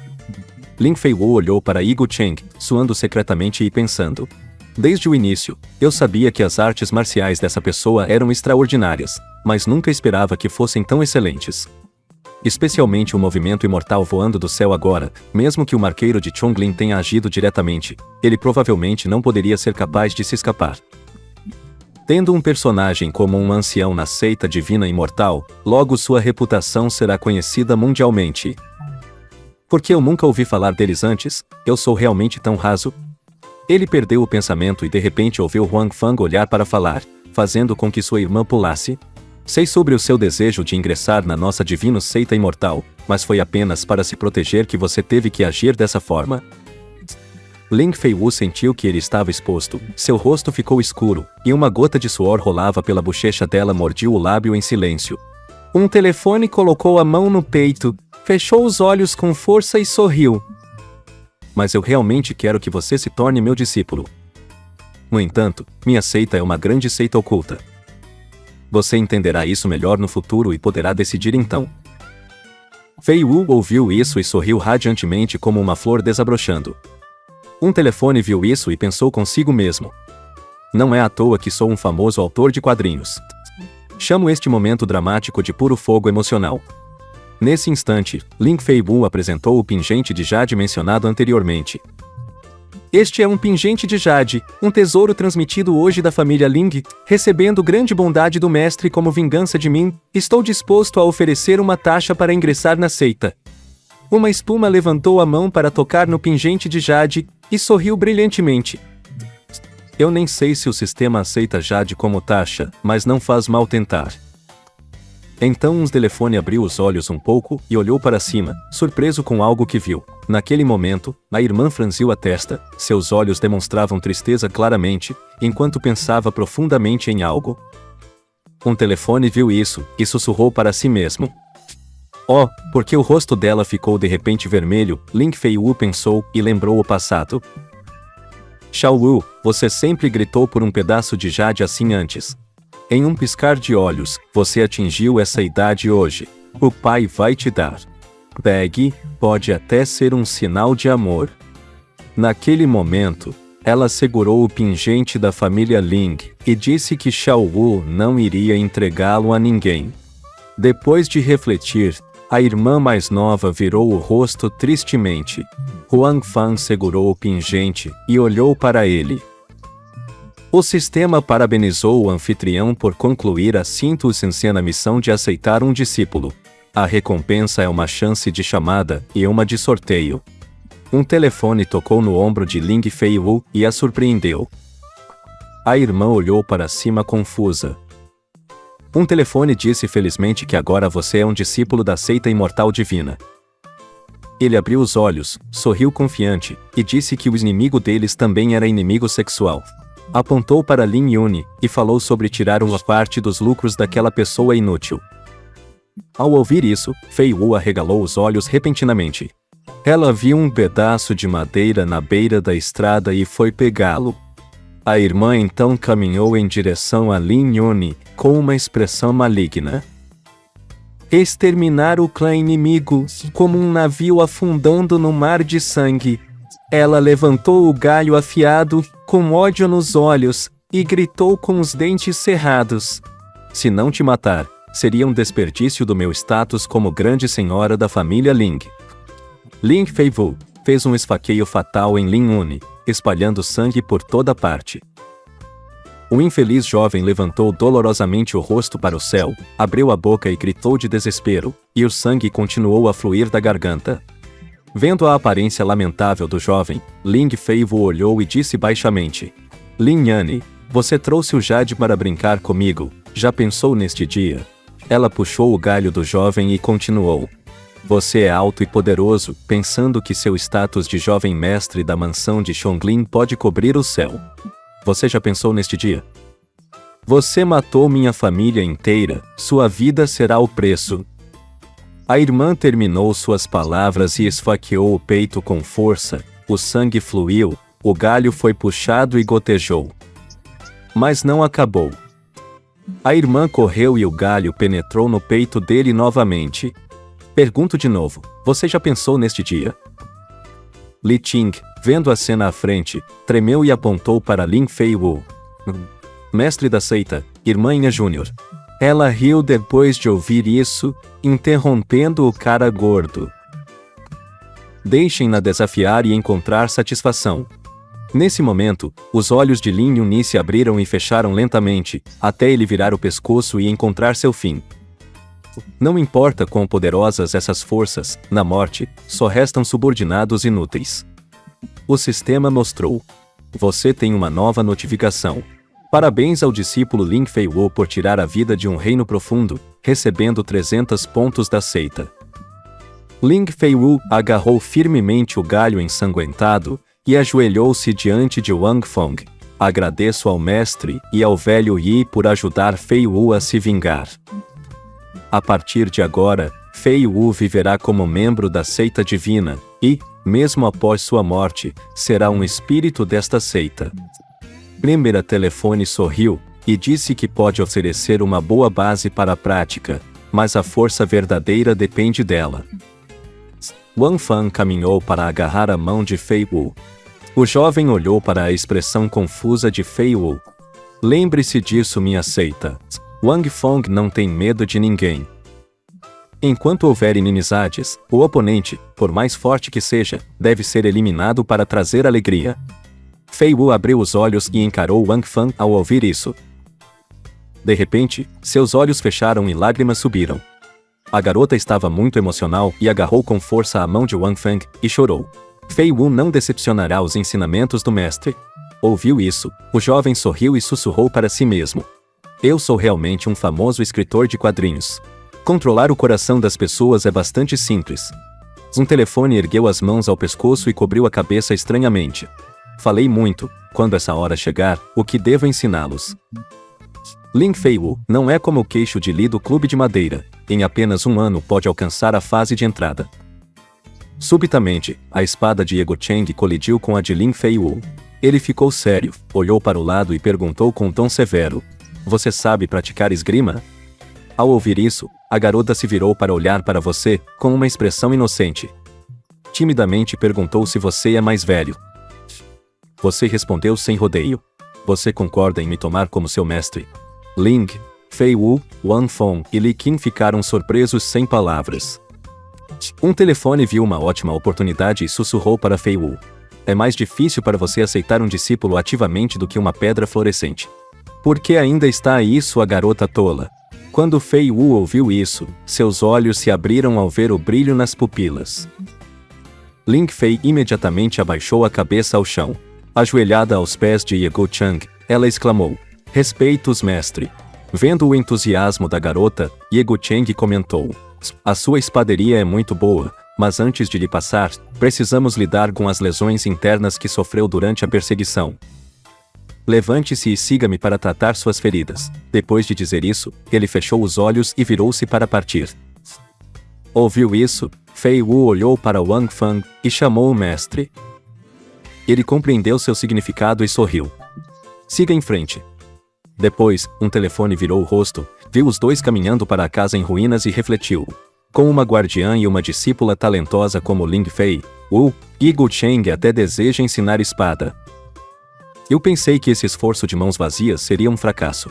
Lin Feiwu olhou para Gu Cheng, suando secretamente e pensando. Desde o início, eu sabia que as artes marciais dessa pessoa eram extraordinárias, mas nunca esperava que fossem tão excelentes. Especialmente o movimento imortal voando do céu agora, mesmo que o marqueiro de Chonglin tenha agido diretamente, ele provavelmente não poderia ser capaz de se escapar. Tendo um personagem como um ancião na seita divina imortal, logo sua reputação será conhecida mundialmente. Porque eu nunca ouvi falar deles antes, eu sou realmente tão raso? Ele perdeu o pensamento e de repente ouviu Huang Fang olhar para falar, fazendo com que sua irmã pulasse. Sei sobre o seu desejo de ingressar na nossa divina seita imortal, mas foi apenas para se proteger que você teve que agir dessa forma? Ling Feiwu sentiu que ele estava exposto, seu rosto ficou escuro, e uma gota de suor rolava pela bochecha dela. Mordiu o lábio em silêncio. Um telefone colocou a mão no peito, fechou os olhos com força e sorriu. Mas eu realmente quero que você se torne meu discípulo. No entanto, minha seita é uma grande seita oculta. Você entenderá isso melhor no futuro e poderá decidir então. Fei Wu ouviu isso e sorriu radiantemente como uma flor desabrochando. Um telefone viu isso e pensou consigo mesmo. Não é à toa que sou um famoso autor de quadrinhos. Chamo este momento dramático de puro fogo emocional. Nesse instante, Ling Feiwu apresentou o pingente de jade mencionado anteriormente. Este é um pingente de jade, um tesouro transmitido hoje da família Ling, recebendo grande bondade do mestre como vingança de mim, estou disposto a oferecer uma taxa para ingressar na seita. Uma espuma levantou a mão para tocar no pingente de jade, e sorriu brilhantemente. Eu nem sei se o sistema aceita jade como taxa, mas não faz mal tentar. Então um telefone abriu os olhos um pouco e olhou para cima, surpreso com algo que viu. Naquele momento, a irmã franziu a testa, seus olhos demonstravam tristeza claramente, enquanto pensava profundamente em algo. Um telefone viu isso, e sussurrou para si mesmo. Oh, porque o rosto dela ficou de repente vermelho, Ling Feiwu pensou, e lembrou o passado. Xiao Wu, você sempre gritou por um pedaço de jade assim antes. Em um piscar de olhos, você atingiu essa idade hoje. O pai vai te dar. Pegue, pode até ser um sinal de amor. Naquele momento, ela segurou o pingente da família Ling, e disse que Xiao Wu não iria entregá-lo a ninguém. Depois de refletir, a irmã mais nova virou o rosto tristemente. Huang Fang segurou o pingente, e olhou para ele. O sistema parabenizou o anfitrião por concluir a na missão de aceitar um discípulo. A recompensa é uma chance de chamada e uma de sorteio. Um telefone tocou no ombro de Ling Feiwu e a surpreendeu. A irmã olhou para cima confusa. Um telefone disse felizmente que agora você é um discípulo da seita imortal divina. Ele abriu os olhos, sorriu confiante, e disse que o inimigo deles também era inimigo sexual. Apontou para Lin Yun e falou sobre tirar uma parte dos lucros daquela pessoa inútil. Ao ouvir isso, Fei Wu arregalou os olhos repentinamente. Ela viu um pedaço de madeira na beira da estrada e foi pegá-lo. A irmã então caminhou em direção a Lin Yun com uma expressão maligna. Exterminar o clã inimigo, como um navio afundando no mar de sangue. Ela levantou o galho afiado, com ódio nos olhos, e gritou com os dentes cerrados. Se não te matar, seria um desperdício do meu status como grande senhora da família Ling. Ling Feiwu fez um esfaqueio fatal em Lin Yun, espalhando sangue por toda parte. O infeliz jovem levantou dolorosamente o rosto para o céu, abriu a boca e gritou de desespero, e o sangue continuou a fluir da garganta. Vendo a aparência lamentável do jovem, Ling Fei o olhou e disse baixamente: Lin Yanni, você trouxe o Jade para brincar comigo, já pensou neste dia? Ela puxou o galho do jovem e continuou: Você é alto e poderoso, pensando que seu status de jovem mestre da mansão de Xiongling pode cobrir o céu. Você já pensou neste dia? Você matou minha família inteira, sua vida será o preço. A irmã terminou suas palavras e esfaqueou o peito com força, o sangue fluiu, o galho foi puxado e gotejou. Mas não acabou. A irmã correu e o galho penetrou no peito dele novamente. Pergunto de novo, você já pensou neste dia? Li Ting, vendo a cena à frente, tremeu e apontou para Lin Fei Wu. Mestre da seita, irmã Inha Júnior. Ela riu depois de ouvir isso, interrompendo o cara gordo. Deixem-na desafiar e encontrar satisfação. Nesse momento, os olhos de Lin Yunyi se abriram e fecharam lentamente, até ele virar o pescoço e encontrar seu fim. Não importa quão poderosas essas forças, na morte, só restam subordinados inúteis. O sistema mostrou. Você tem uma nova notificação. Parabéns ao discípulo Lin Fei Wu por tirar a vida de um reino profundo, recebendo 300 pontos da seita. Lin Fei Wu agarrou firmemente o galho ensanguentado e ajoelhou-se diante de Wang Feng. Agradeço ao mestre e ao velho Yi por ajudar Fei Wu a se vingar. A partir de agora, Fei Wu viverá como membro da seita divina, e, mesmo após sua morte, será um espírito desta seita. Primeira Telefone sorriu, e disse que pode oferecer uma boa base para a prática, mas a força verdadeira depende dela. Wang Fan caminhou para agarrar a mão de Fei Wu. O jovem olhou para a expressão confusa de Fei Wu. Lembre-se disso, minha seita. Wang Feng não tem medo de ninguém. Enquanto houver inimizades, o oponente, por mais forte que seja, deve ser eliminado para trazer alegria. Fei Wu abriu os olhos e encarou Wang Fan ao ouvir isso. De repente, seus olhos fecharam e lágrimas subiram. A garota estava muito emocional e agarrou com força a mão de Wang Feng e chorou. Fei Wu não decepcionará os ensinamentos do mestre. Ouviu isso, o jovem sorriu e sussurrou para si mesmo. Eu sou realmente um famoso escritor de quadrinhos. Controlar o coração das pessoas é bastante simples. Um telefone ergueu as mãos ao pescoço e cobriu a cabeça estranhamente. Falei muito, quando essa hora chegar, o que devo ensiná-los? Lin Fei Wu não é como o queixo de Li do Clube de Madeira, em apenas um ano pode alcançar a fase de entrada. Subitamente, a espada de Ego Cheng colidiu com a de Lin Fei Wu. Ele ficou sério, olhou para o lado e perguntou com um tom severo: Você sabe praticar esgrima? Ao ouvir isso, a garota se virou para olhar para você, com uma expressão inocente. Timidamente perguntou se você é mais velho. Você respondeu sem rodeio. Você concorda em me tomar como seu mestre? Ling, Fei Wu, Wang Feng e Li Qin ficaram surpresos sem palavras. Um telefone viu uma ótima oportunidade e sussurrou para Fei Wu. É mais difícil para você aceitar um discípulo ativamente do que uma pedra florescente. Por que ainda está aí sua garota tola? Quando Fei Wu ouviu isso, seus olhos se abriram ao ver o brilho nas pupilas. Ling Fei imediatamente abaixou a cabeça ao chão. Ajoelhada aos pés de Yego Chang, ela exclamou: Respeitos, mestre. Vendo o entusiasmo da garota, Yego Chang comentou: A sua espaderia é muito boa, mas antes de lhe passar, precisamos lidar com as lesões internas que sofreu durante a perseguição. Levante-se e siga-me para tratar suas feridas. Depois de dizer isso, ele fechou os olhos e virou-se para partir. Ouviu isso, Fei Wu olhou para Wang Feng e chamou o mestre. Ele compreendeu seu significado e sorriu. Siga em frente. Depois, um telefone virou o rosto, viu os dois caminhando para a casa em ruínas e refletiu. Com uma guardiã e uma discípula talentosa como Ling Fei Wu, Yego Cheng até deseja ensinar espada. Eu pensei que esse esforço de mãos vazias seria um fracasso.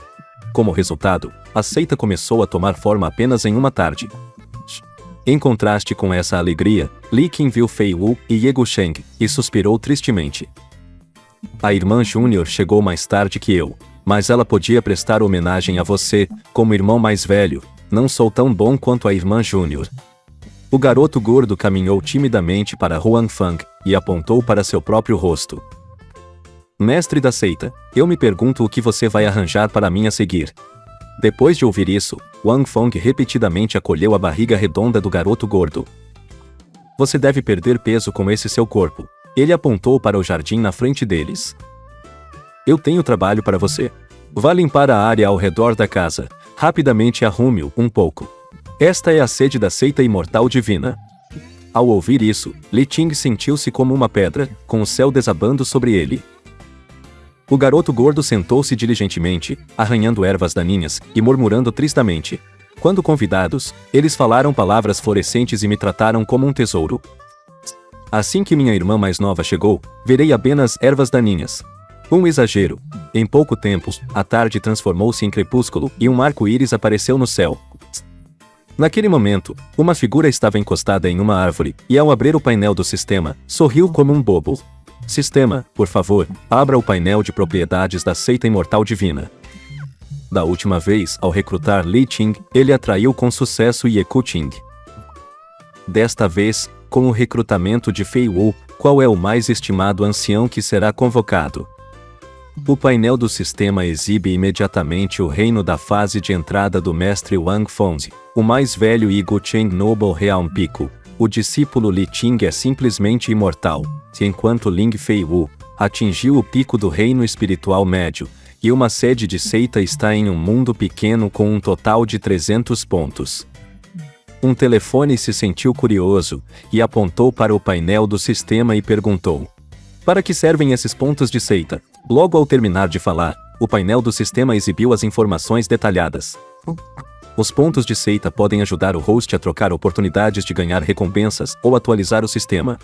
Como resultado, a seita começou a tomar forma apenas em uma tarde. Em contraste com essa alegria, Li Qin viu Fei Wu e Yego Cheng, e suspirou tristemente. A irmã Júnior chegou mais tarde que eu. mas ela podia prestar homenagem a você, como irmão mais velho. Não sou tão bom quanto a irmã Júnior. O garoto gordo caminhou timidamente para Huang Fang e apontou para seu próprio rosto. Mestre da seita, eu me pergunto o que você vai arranjar para mim a seguir. Depois de ouvir isso, Wang Feng repetidamente acolheu a barriga redonda do garoto gordo. Você deve perder peso com esse seu corpo. Ele apontou para o jardim na frente deles. Eu tenho trabalho para você. Vá limpar a área ao redor da casa. Rapidamente arrume-o um pouco. Esta é a sede da seita imortal divina. Ao ouvir isso, Li Ting sentiu-se como uma pedra, com o céu desabando sobre ele. O garoto gordo sentou-se diligentemente, arranhando ervas daninhas e murmurando tristemente. Quando convidados, eles falaram palavras florescentes e me trataram como um tesouro. Assim que minha irmã mais nova chegou, verei apenas ervas daninhas. Um exagero. Em pouco tempo, a tarde transformou-se em crepúsculo e um arco-íris apareceu no céu. Naquele momento, uma figura estava encostada em uma árvore, e ao abrir o painel do sistema, sorriu como um bobo. Sistema, por favor, abra o painel de propriedades da seita imortal divina. Da última vez, ao recrutar Li Ting, ele atraiu com sucesso Ye Kuting. Desta vez, com o recrutamento de Fei Wu, qual é o mais estimado ancião que será convocado? O painel do sistema exibe imediatamente o reino da fase de entrada do mestre Wang Feng, o mais velho Yi Gucheng Noble Realm Pico. O discípulo Li Ting é simplesmente imortal, enquanto Ling Fei Wu atingiu o pico do reino espiritual médio, e uma sede de seita está em um mundo pequeno com um total de 300 pontos. Um telefone se sentiu curioso, e apontou para o painel do sistema e perguntou: para que servem esses pontos de seita? Logo ao terminar de falar, o painel do sistema exibiu as informações detalhadas. Os pontos de seita podem ajudar o host a trocar oportunidades de ganhar recompensas ou atualizar o sistema.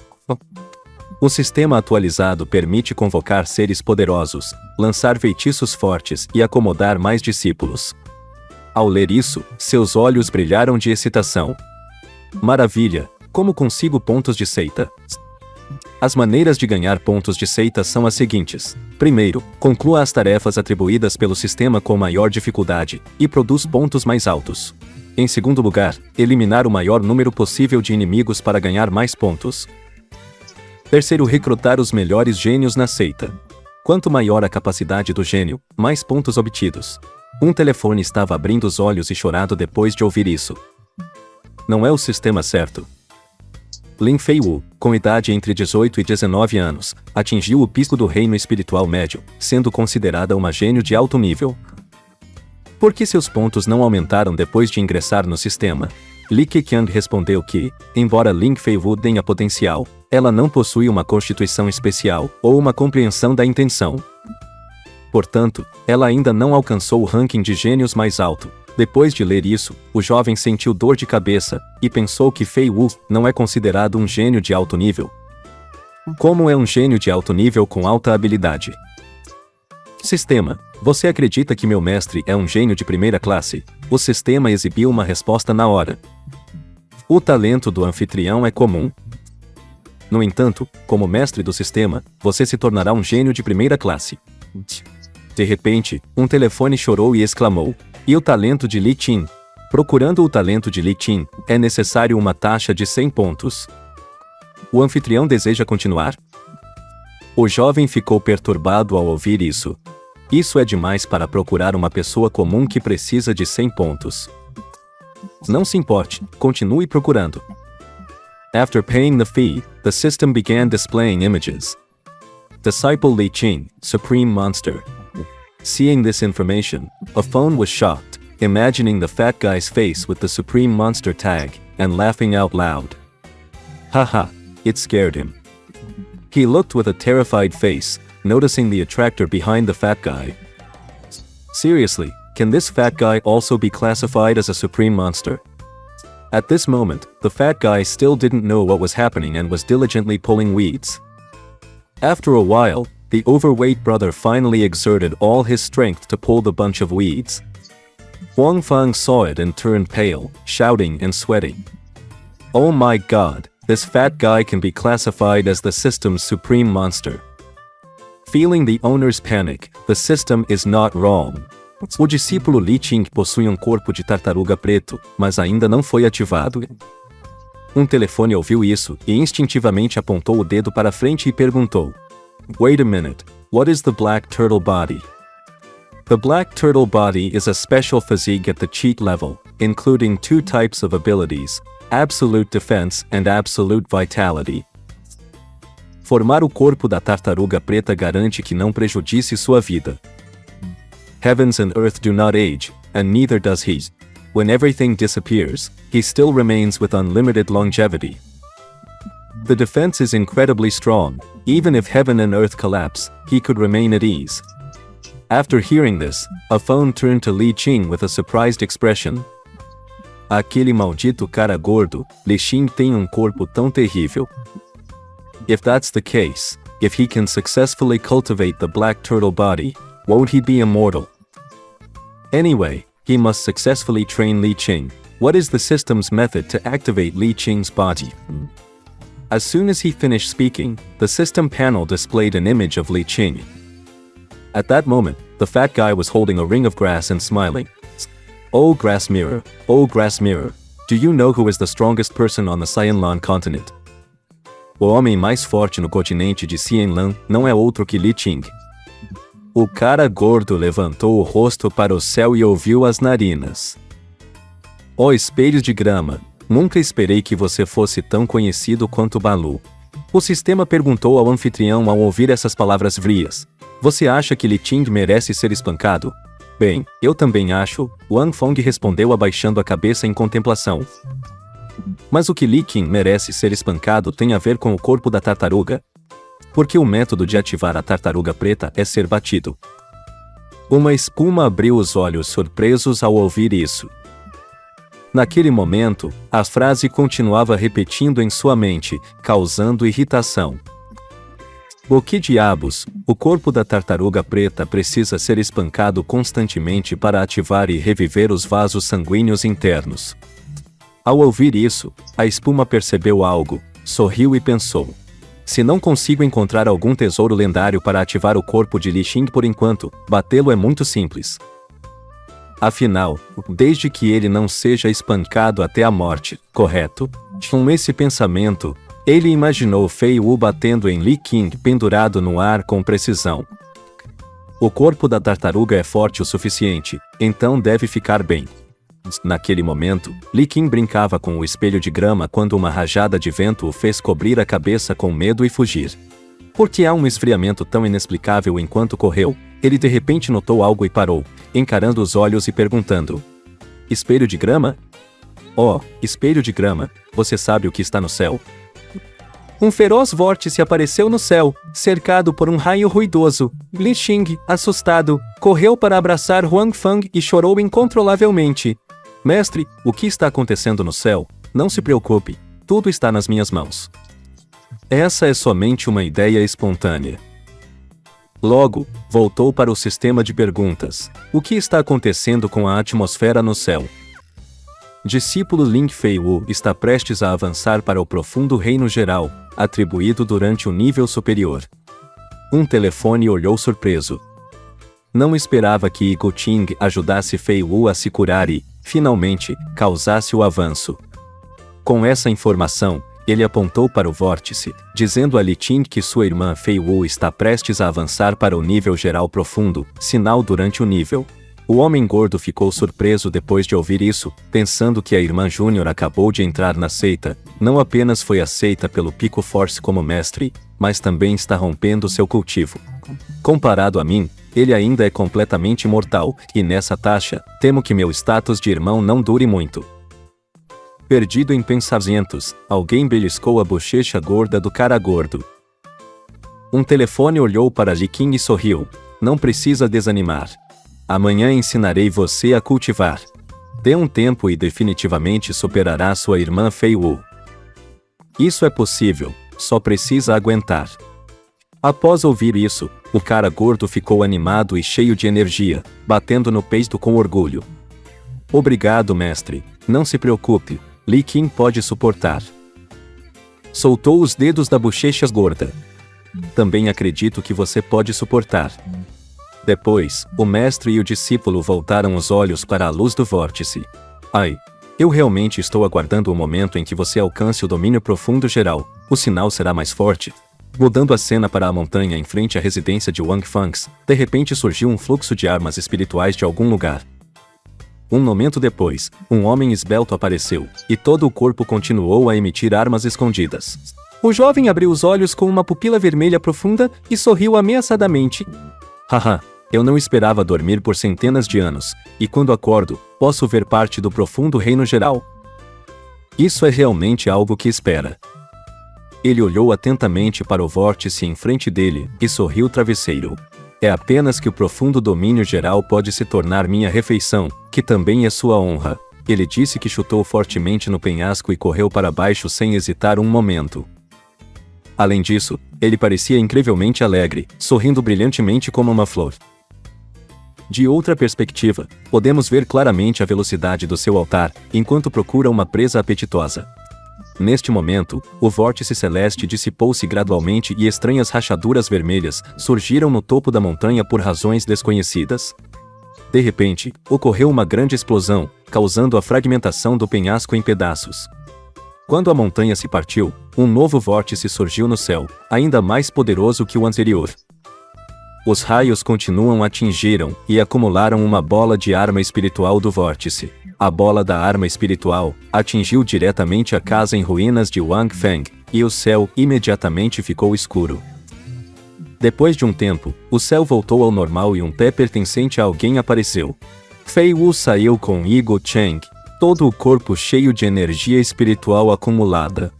O sistema atualizado permite convocar seres poderosos, lançar feitiços fortes e acomodar mais discípulos. Ao ler isso, seus olhos brilharam de excitação. Maravilha! Como consigo pontos de seita? As maneiras de ganhar pontos de seita são as seguintes. Primeiro, conclua as tarefas atribuídas pelo sistema com maior dificuldade, e produz pontos mais altos. Em segundo lugar, eliminar o maior número possível de inimigos para ganhar mais pontos. Terceiro, recrutar os melhores gênios na seita. Quanto maior a capacidade do gênio, mais pontos obtidos. Um telefone estava abrindo os olhos e chorando depois de ouvir isso. Não é o sistema certo. Lin Fei Wu, com idade entre 18 e 19 anos, atingiu o pico do reino espiritual médio, sendo considerada uma gênio de alto nível. Por que seus pontos não aumentaram depois de ingressar no sistema? Li Keqiang respondeu que, embora Ling Fei Wu tenha potencial, ela não possui uma constituição especial ou uma compreensão da intenção. Portanto, ela ainda não alcançou o ranking de gênios mais alto. Depois de ler isso, o jovem sentiu dor de cabeça e pensou que Fei Wu não é considerado um gênio de alto nível. Como é um gênio de alto nível com alta habilidade? Sistema: você acredita que meu mestre é um gênio de primeira classe? O sistema exibiu uma resposta na hora. O talento do anfitrião é comum. No entanto, como mestre do sistema, você se tornará um gênio de primeira classe. De repente, um telefone chorou e exclamou: e o talento de Li Ting? Procurando o talento de Li Ting, é necessário uma taxa de 100 pontos. O anfitrião deseja continuar? O jovem ficou perturbado ao ouvir isso. Isso é demais para procurar uma pessoa comum que precisa de 100 pontos. Não se importe, continue procurando. After paying the fee, the system began displaying images. Disciple Li Ting, Supreme Monster. Seeing this information, a phone was shocked, imagining the fat guy's face with the Supreme Monster tag, and laughing out loud. Haha, it scared him. He looked with a terrified face, noticing the attractor behind the fat guy. Seriously, can this fat guy also be classified as a Supreme Monster? At this moment, the fat guy still didn't know what was happening and was diligently pulling weeds. After a while, the overweight brother finally exerted all his strength to pull the bunch of weeds. Wang Feng saw it and turned pale, shouting and sweating. Oh my god, this fat guy can be classified as the system's supreme monster. Feeling the owner's panic, the system is not wrong. O discípulo Li Qing possui um corpo de tartaruga preto, mas ainda não foi ativado. Um telefone ouviu isso e instintivamente apontou o dedo para frente e perguntou: Wait a minute, what is the black turtle body? The black turtle body is a special physique at the cheat level, including two types of abilities, absolute defense and absolute vitality. Formar o corpo da tartaruga preta garante que não prejudice sua vida. Heavens and earth do not age, and neither does he. When everything disappears, he still remains with unlimited longevity. The defense is incredibly strong. Even if heaven and earth collapse, he could remain at ease. After hearing this, a phone turned to Li Qing with a surprised expression. Aquele maldito cara gordo, Li Qing tem um corpo tão terrível. If that's the case, if he can successfully cultivate the black turtle body, won't he be immortal? Anyway, he must successfully train Li Qing. What is the system's method to activate Li Qing's body? As soon as he finished speaking, the system panel displayed an image of Li Qing. At that moment, the fat guy was holding a ring of grass and smiling. Oh grass mirror, do you know who is the strongest person on the Xianlan continent? O homem mais forte no continente de Xianlan não é outro que Li Qing. O cara gordo levantou o rosto para o céu e ouviu as narinas. Ó espelhos de grama, nunca esperei que você fosse tão conhecido quanto Balu. O sistema perguntou ao anfitrião ao ouvir essas palavras frias. Você acha que Li Qing merece ser espancado? Bem, eu também acho, Wang Feng respondeu abaixando a cabeça em contemplação. Mas o que Li Qing merece ser espancado tem a ver com o corpo da tartaruga? Porque o método de ativar a tartaruga preta é ser batido. Uma espuma abriu os olhos surpresos ao ouvir isso. Naquele momento, a frase continuava repetindo em sua mente, causando irritação. O que diabos? O corpo da tartaruga preta precisa ser espancado constantemente para ativar e reviver os vasos sanguíneos internos. Ao ouvir isso, a espuma percebeu algo, sorriu e pensou. Se não consigo encontrar algum tesouro lendário para ativar o corpo de Li Qing por enquanto, batê-lo é muito simples. Afinal, desde que ele não seja espancado até a morte, correto? Com esse pensamento, ele imaginou Fei Wu batendo em Li Qing pendurado no ar com precisão. O corpo da tartaruga é forte o suficiente, então deve ficar bem. Naquele momento, Li Qing brincava com o espelho de grama quando uma rajada de vento o fez cobrir a cabeça com medo e fugir. Porque há um esfriamento tão inexplicável enquanto correu, ele de repente notou algo e parou, encarando os olhos e perguntando: Espelho de grama? Oh, espelho de grama, você sabe o que está no céu? Um feroz vórtice apareceu no céu, cercado por um raio ruidoso. Li Qing, assustado, correu para abraçar Huang Feng e chorou incontrolavelmente. Mestre, o que está acontecendo no céu? Não se preocupe, tudo está nas minhas mãos. Essa é somente uma ideia espontânea. Logo, voltou para o sistema de perguntas. O que está acontecendo com a atmosfera no céu? Discípulo Ling Fei Wu está prestes a avançar para o profundo reino geral, atribuído durante o nível superior. Um telefone olhou surpreso. Não esperava que Yi Guqing ajudasse Fei Wu a se curar e, finalmente, causasse o avanço. Com essa informação, ele apontou para o vórtice, dizendo a Li Qing que sua irmã Fei Wu está prestes a avançar para o nível geral profundo, sinal durante o nível. O homem gordo ficou surpreso depois de ouvir isso, pensando que a irmã Júnior acabou de entrar na seita, não apenas foi aceita pelo Pico Force como mestre, mas também está rompendo seu cultivo. Comparado a mim, ele ainda é completamente mortal, e nessa taxa, temo que meu status de irmão não dure muito. Perdido em pensamentos, alguém beliscou a bochecha gorda do cara gordo. Um telefone olhou para Li Qing e sorriu. Não precisa desanimar. Amanhã ensinarei você a cultivar. Dê um tempo e definitivamente superará sua irmã Fei Wu. Isso é possível, só precisa aguentar. Após ouvir isso, o cara gordo ficou animado e cheio de energia, batendo no peito com orgulho. Obrigado, mestre. Não se preocupe, Li Qing pode suportar. Soltou os dedos da bochecha gorda. Também acredito que você pode suportar. Depois, o mestre e o discípulo voltaram os olhos para a luz do vórtice. Ai! Eu realmente estou aguardando o momento em que você alcance o domínio profundo geral. O sinal será mais forte. Mudando a cena para a montanha em frente à residência de Wang Fangs, de repente surgiu um fluxo de armas espirituais de algum lugar. Um momento depois, um homem esbelto apareceu, e todo o corpo continuou a emitir armas escondidas. O jovem abriu os olhos com uma pupila vermelha profunda e sorriu ameaçadamente. Haha, eu não esperava dormir por centenas de anos, e quando acordo, posso ver parte do profundo reino geral. Isso é realmente algo que espera. Ele olhou atentamente para o vórtice em frente dele e sorriu travesseiro. É apenas que o profundo domínio geral pode se tornar minha refeição, que também é sua honra. Ele disse que chutou fortemente no penhasco e correu para baixo sem hesitar um momento. Além disso, ele parecia incrivelmente alegre, sorrindo brilhantemente como uma flor. De outra perspectiva, podemos ver claramente a velocidade do seu altar, enquanto procura uma presa apetitosa. Neste momento, o vórtice celeste dissipou-se gradualmente e estranhas rachaduras vermelhas surgiram no topo da montanha por razões desconhecidas. De repente, ocorreu uma grande explosão, causando a fragmentação do penhasco em pedaços. Quando a montanha se partiu, um novo vórtice surgiu no céu, ainda mais poderoso que o anterior. Os raios continuam atingiram e acumularam uma bola de arma espiritual do vórtice. A bola da arma espiritual atingiu diretamente a casa em ruínas de Wang Feng, e o céu imediatamente ficou escuro. Depois de um tempo, o céu voltou ao normal e um pé pertencente a alguém apareceu. Fei Wu saiu com Yigo Cheng, todo o corpo cheio de energia espiritual acumulada.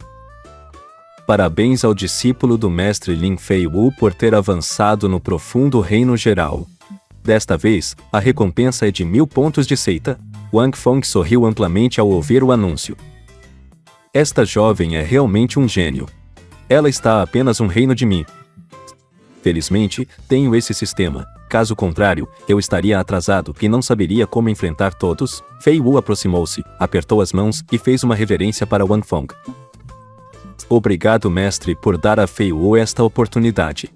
Parabéns ao discípulo do mestre Lin Fei Wu por ter avançado no profundo reino geral. Desta vez, a recompensa é de 1000 pontos de seita. Wang Feng sorriu amplamente ao ouvir o anúncio. Esta jovem é realmente um gênio. Ela está a apenas um reino de mim. Felizmente, tenho esse sistema. Caso contrário, eu estaria atrasado e não saberia como enfrentar todos. Fei Wu aproximou-se, apertou as mãos e fez uma reverência para Wang Feng. Obrigado, mestre, por dar a Fei Wu esta oportunidade.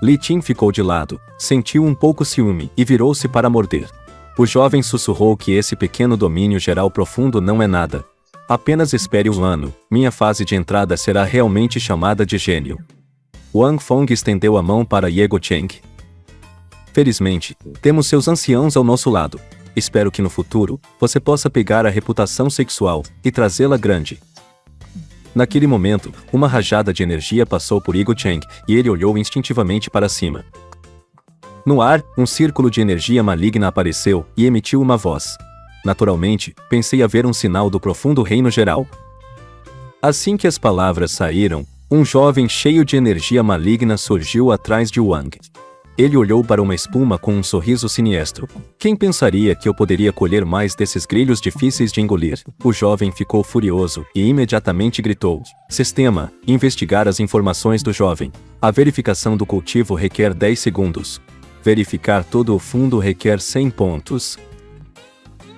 Li Qin ficou de lado, sentiu um pouco ciúme e virou-se para morder. O jovem sussurrou que esse pequeno domínio geral profundo não é nada. Apenas espere um ano, minha fase de entrada será realmente chamada de gênio. Wang Feng estendeu a mão para Yigo Cheng. Felizmente, temos seus anciãos ao nosso lado. Espero que no futuro, você possa pegar a reputação sexual e trazê-la grande. Naquele momento, uma rajada de energia passou por Yigo Cheng e ele olhou instintivamente para cima. No ar, um círculo de energia maligna apareceu e emitiu uma voz. Naturalmente, pensei haver um sinal do profundo reino geral. Assim que as palavras saíram, um jovem cheio de energia maligna surgiu atrás de Wang. Ele olhou para uma espuma com um sorriso siniestro. Quem pensaria que eu poderia colher mais desses grilhos difíceis de engolir? O jovem ficou furioso e imediatamente gritou: Sistema, investigar as informações do jovem. A verificação do cultivo requer 10 segundos. Verificar todo o fundo requer 100 pontos.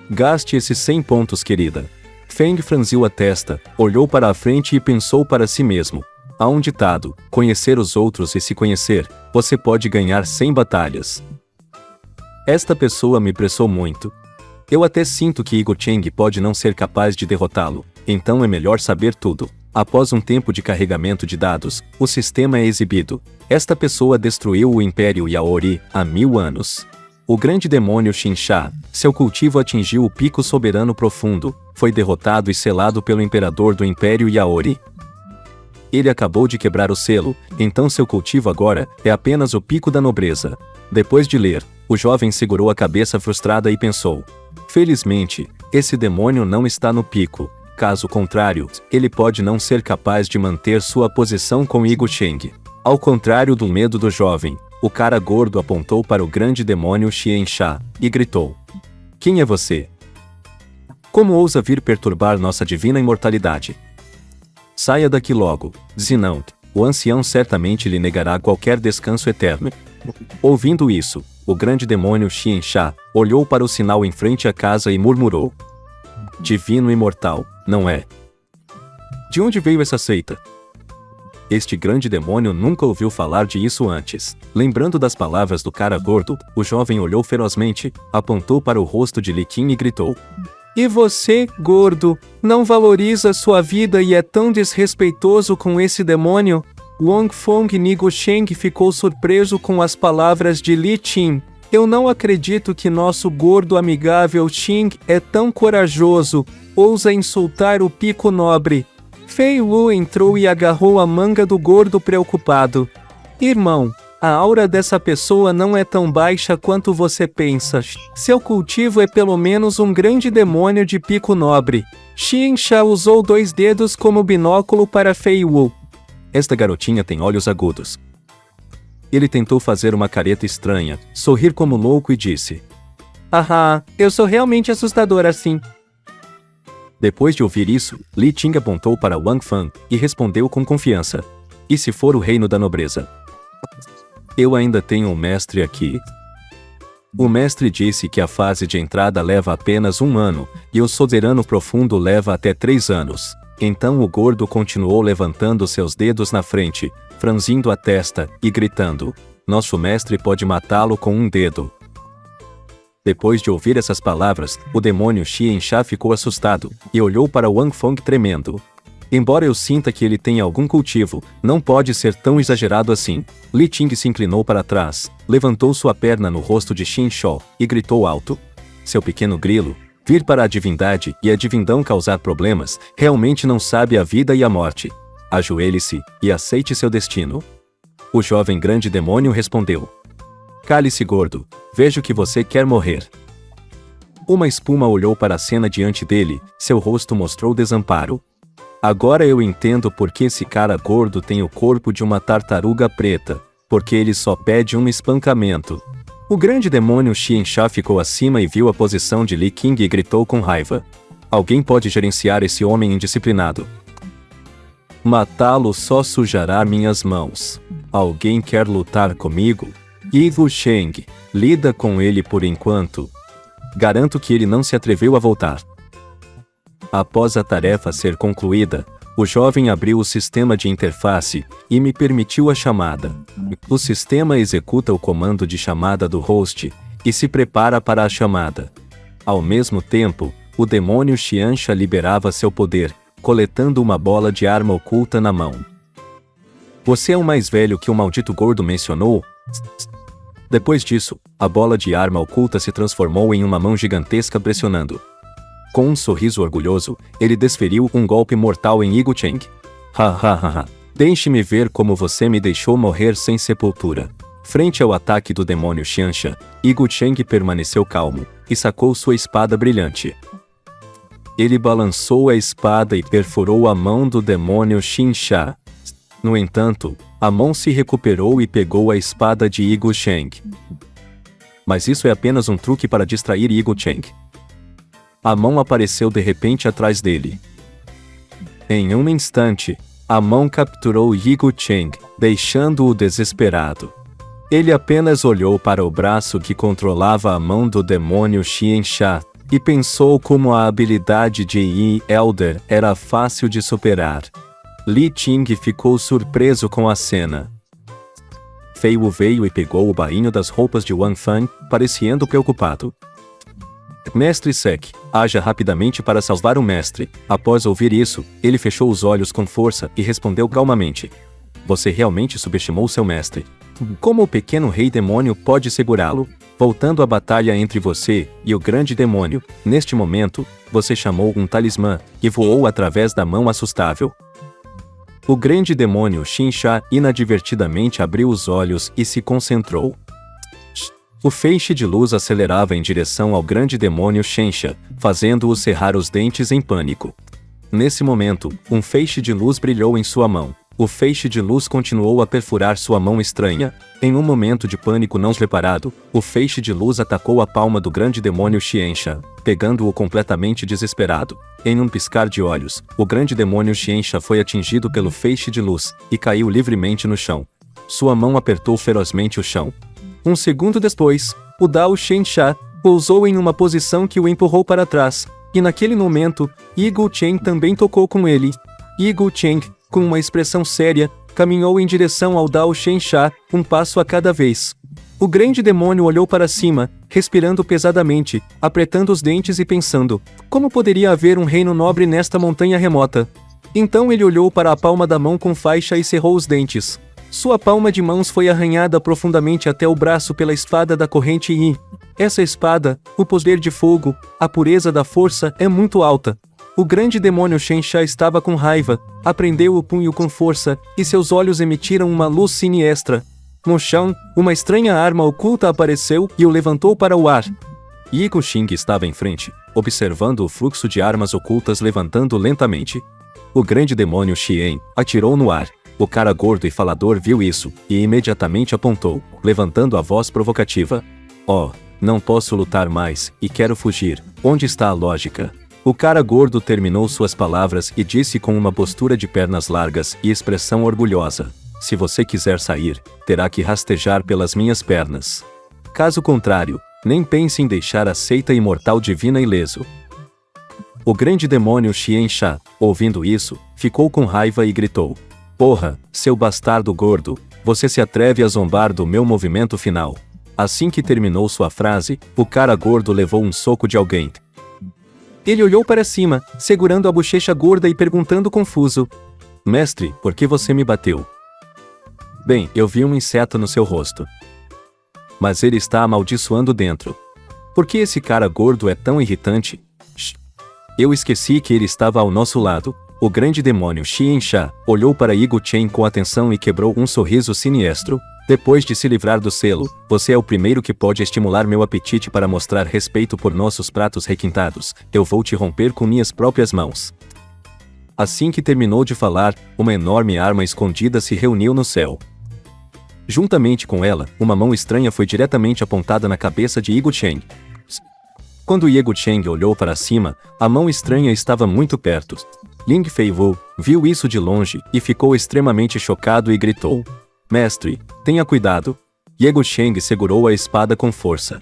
Gaste esses 100 pontos, querida. Feng franziu a testa, olhou para a frente e pensou para si mesmo. Há um ditado: conhecer os outros e se conhecer, você pode ganhar 100 batalhas. Esta pessoa me pressou muito. Eu até sinto que Yigo Cheng pode não ser capaz de derrotá-lo, então é melhor saber tudo. Após um tempo de carregamento de dados, o sistema é exibido. Esta pessoa destruiu o Império Yaori há 1000 anos. O grande demônio Xinsha, seu cultivo atingiu o pico soberano profundo, foi derrotado e selado pelo imperador do Império Yaori. Ele acabou de quebrar o selo, então seu cultivo agora é apenas o pico da nobreza. Depois de ler, o jovem segurou a cabeça frustrada e pensou: felizmente, esse demônio não está no pico. Caso contrário, ele pode não ser capaz de manter sua posição com Yigo Cheng. Ao contrário do medo do jovem, o cara gordo apontou para o grande demônio Xinsha e gritou: quem é você? Como ousa vir perturbar nossa divina imortalidade? Saia daqui logo, senão, o ancião certamente lhe negará qualquer descanso eterno. Ouvindo isso, o grande demônio Xinsha olhou para o sinal em frente à casa e murmurou: divino imortal, não é? De onde veio essa seita? Este grande demônio nunca ouviu falar disso antes. Lembrando das palavras do cara gordo, o jovem olhou ferozmente, apontou para o rosto de Li Qing e gritou: "E você, gordo, não valoriza sua vida e é tão desrespeitoso com esse demônio?" Wang Feng Nigu Sheng ficou surpreso com as palavras de Li Qing. "Eu não acredito que nosso gordo amigável Qing é tão corajoso, ousa insultar o pico nobre." Fei Wu entrou e agarrou a manga do gordo preocupado. "Irmão, a aura dessa pessoa não é tão baixa quanto você pensa. Seu cultivo é pelo menos um grande demônio de pico nobre." Xinsha usou 2 dedos como binóculo para Fei Wu. "Esta garotinha tem olhos agudos." Ele tentou fazer uma careta estranha, sorrir como louco e disse: "Ahá, eu sou realmente assustador assim." Depois de ouvir isso, Li Qing apontou para Wang Feng e respondeu com confiança: "E se for o reino da nobreza? Eu ainda tenho um mestre aqui." O mestre disse que a fase de entrada leva apenas 1 ano, e o soberano profundo leva até 3 anos. Então o gordo continuou levantando seus dedos na frente, franzindo a testa e gritando: "Nosso mestre pode matá-lo com um dedo." Depois de ouvir essas palavras, o demônio Xinsha ficou assustado e olhou para Wang Feng tremendo. "Embora eu sinta que ele tenha algum cultivo, não pode ser tão exagerado assim." Li Qing se inclinou para trás, levantou sua perna no rosto de Xinsha e gritou alto: "Seu pequeno grilo, vir para a divindade e a divindão causar problemas, realmente não sabe a vida e a morte. Ajoelhe-se e aceite seu destino." O jovem grande demônio respondeu: "Cale-se, gordo, vejo que você quer morrer." Uma espuma olhou para a cena diante dele, seu rosto mostrou desamparo. "Agora eu entendo por que esse cara gordo tem o corpo de uma tartaruga preta, porque ele só pede um espancamento." O grande demônio Xinsha ficou acima e viu a posição de Li Qing e gritou com raiva: "Alguém pode gerenciar esse homem indisciplinado? Matá-lo só sujará minhas mãos. Alguém quer lutar comigo? Yigu Sheng, lida com ele por enquanto. Garanto que ele não se atreveu a voltar." Após a tarefa ser concluída, o jovem abriu o sistema de interface e me permitiu a chamada. O sistema executa o comando de chamada do host e se prepara para a chamada. Ao mesmo tempo, o demônio Xinsha liberava seu poder, coletando uma bola de arma oculta na mão. "Você é o mais velho que o maldito gordo mencionou?" Depois disso, a bola de arma oculta se transformou em uma mão gigantesca pressionando. Com um sorriso orgulhoso, ele desferiu um golpe mortal em Yigu Cheng. "Ha ha ha ha. Deixe-me ver como você me deixou morrer sem sepultura." Frente ao ataque do demônio Xinsha, Yigu Cheng permaneceu calmo e sacou sua espada brilhante. Ele balançou a espada e perfurou a mão do demônio Xinsha. No entanto, a mão se recuperou e pegou a espada de Yigu Cheng. Mas isso é apenas um truque para distrair Yigu Cheng. A mão apareceu de repente atrás dele. Em um instante, a mão capturou Yigu Cheng, deixando-o desesperado. Ele apenas olhou para o braço que controlava a mão do demônio Xinsha e pensou como a habilidade de Yi Elder era fácil de superar. Li Qing ficou surpreso com a cena. Fei Wu veio e pegou o bainho das roupas de Wang Feng, parecendo preocupado. "Mestre Sek, haja rapidamente para salvar o mestre." Após ouvir isso, ele fechou os olhos com força e respondeu calmamente: "Você realmente subestimou seu mestre. Como o pequeno rei demônio pode segurá-lo? Voltando à batalha entre você e o grande demônio, neste momento, você chamou um talismã e voou através da mão assustável." O grande demônio Xinsha inadvertidamente abriu os olhos e se concentrou. O feixe de luz acelerava em direção ao grande demônio Xinsha, fazendo-o cerrar os dentes em pânico. Nesse momento, um feixe de luz brilhou em sua mão. O feixe de luz continuou a perfurar sua mão estranha. Em um momento de pânico não preparado, o feixe de luz atacou a palma do grande demônio Xinsha, pegando-o completamente desesperado. Em um piscar de olhos, o grande demônio Xinsha foi atingido pelo feixe de luz e caiu livremente no chão. Sua mão apertou ferozmente o chão. Um segundo depois, o Dao Xinsha pousou em uma posição que o empurrou para trás, e naquele momento, Yigu Cheng também tocou com ele. Yigu Cheng, com uma expressão séria, caminhou em direção ao Dao Shen-Sha, um passo a cada vez. O grande demônio olhou para cima, respirando pesadamente, apertando os dentes e pensando: como poderia haver um reino nobre nesta montanha remota? Então ele olhou para a palma da mão com faixa e cerrou os dentes. Sua palma de mãos foi arranhada profundamente até o braço pela espada da corrente e essa espada, o poder de fogo, a pureza da força é muito alta. O grande demônio Shen-Sha estava com raiva, apreendeu o punho com força, e seus olhos emitiram uma luz siniestra. No chão, uma estranha arma oculta apareceu e o levantou para o ar. Yigo Xing estava em frente, observando o fluxo de armas ocultas levantando lentamente. O grande demônio Xian atirou no ar. O cara gordo e falador viu isso, e imediatamente apontou, levantando a voz provocativa. Oh, não posso lutar mais, e quero fugir. Onde está a lógica? O cara gordo terminou suas palavras e disse com uma postura de pernas largas e expressão orgulhosa: se você quiser sair, terá que rastejar pelas minhas pernas. Caso contrário, nem pense em deixar a seita imortal divina ileso. O grande demônio Xian-Sha, ouvindo isso, ficou com raiva e gritou: porra, seu bastardo gordo, você se atreve a zombar do meu movimento final. Assim que terminou sua frase, o cara gordo levou um soco de alguém. Ele olhou para cima, segurando a bochecha gorda e perguntando confuso: mestre, por que você me bateu? Bem, eu vi um inseto no seu rosto. Mas ele está amaldiçoando dentro. Por que esse cara gordo é tão irritante? Shhh. Eu esqueci que ele estava ao nosso lado. O grande demônio Xian-Sha olhou para Yigo Chen com atenção e quebrou um sorriso siniestro. Depois de se livrar do selo, você é o primeiro que pode estimular meu apetite para mostrar respeito por nossos pratos requintados. Eu vou te romper com minhas próprias mãos. Assim que terminou de falar, uma enorme arma escondida se reuniu no céu. Juntamente com ela, uma mão estranha foi diretamente apontada na cabeça de Yigo Chen. Quando Yigo Chen olhou para cima, a mão estranha estava muito perto. Ling Feiwu viu isso de longe e ficou extremamente chocado e gritou: mestre, tenha cuidado. Yigo Chen segurou a espada com força.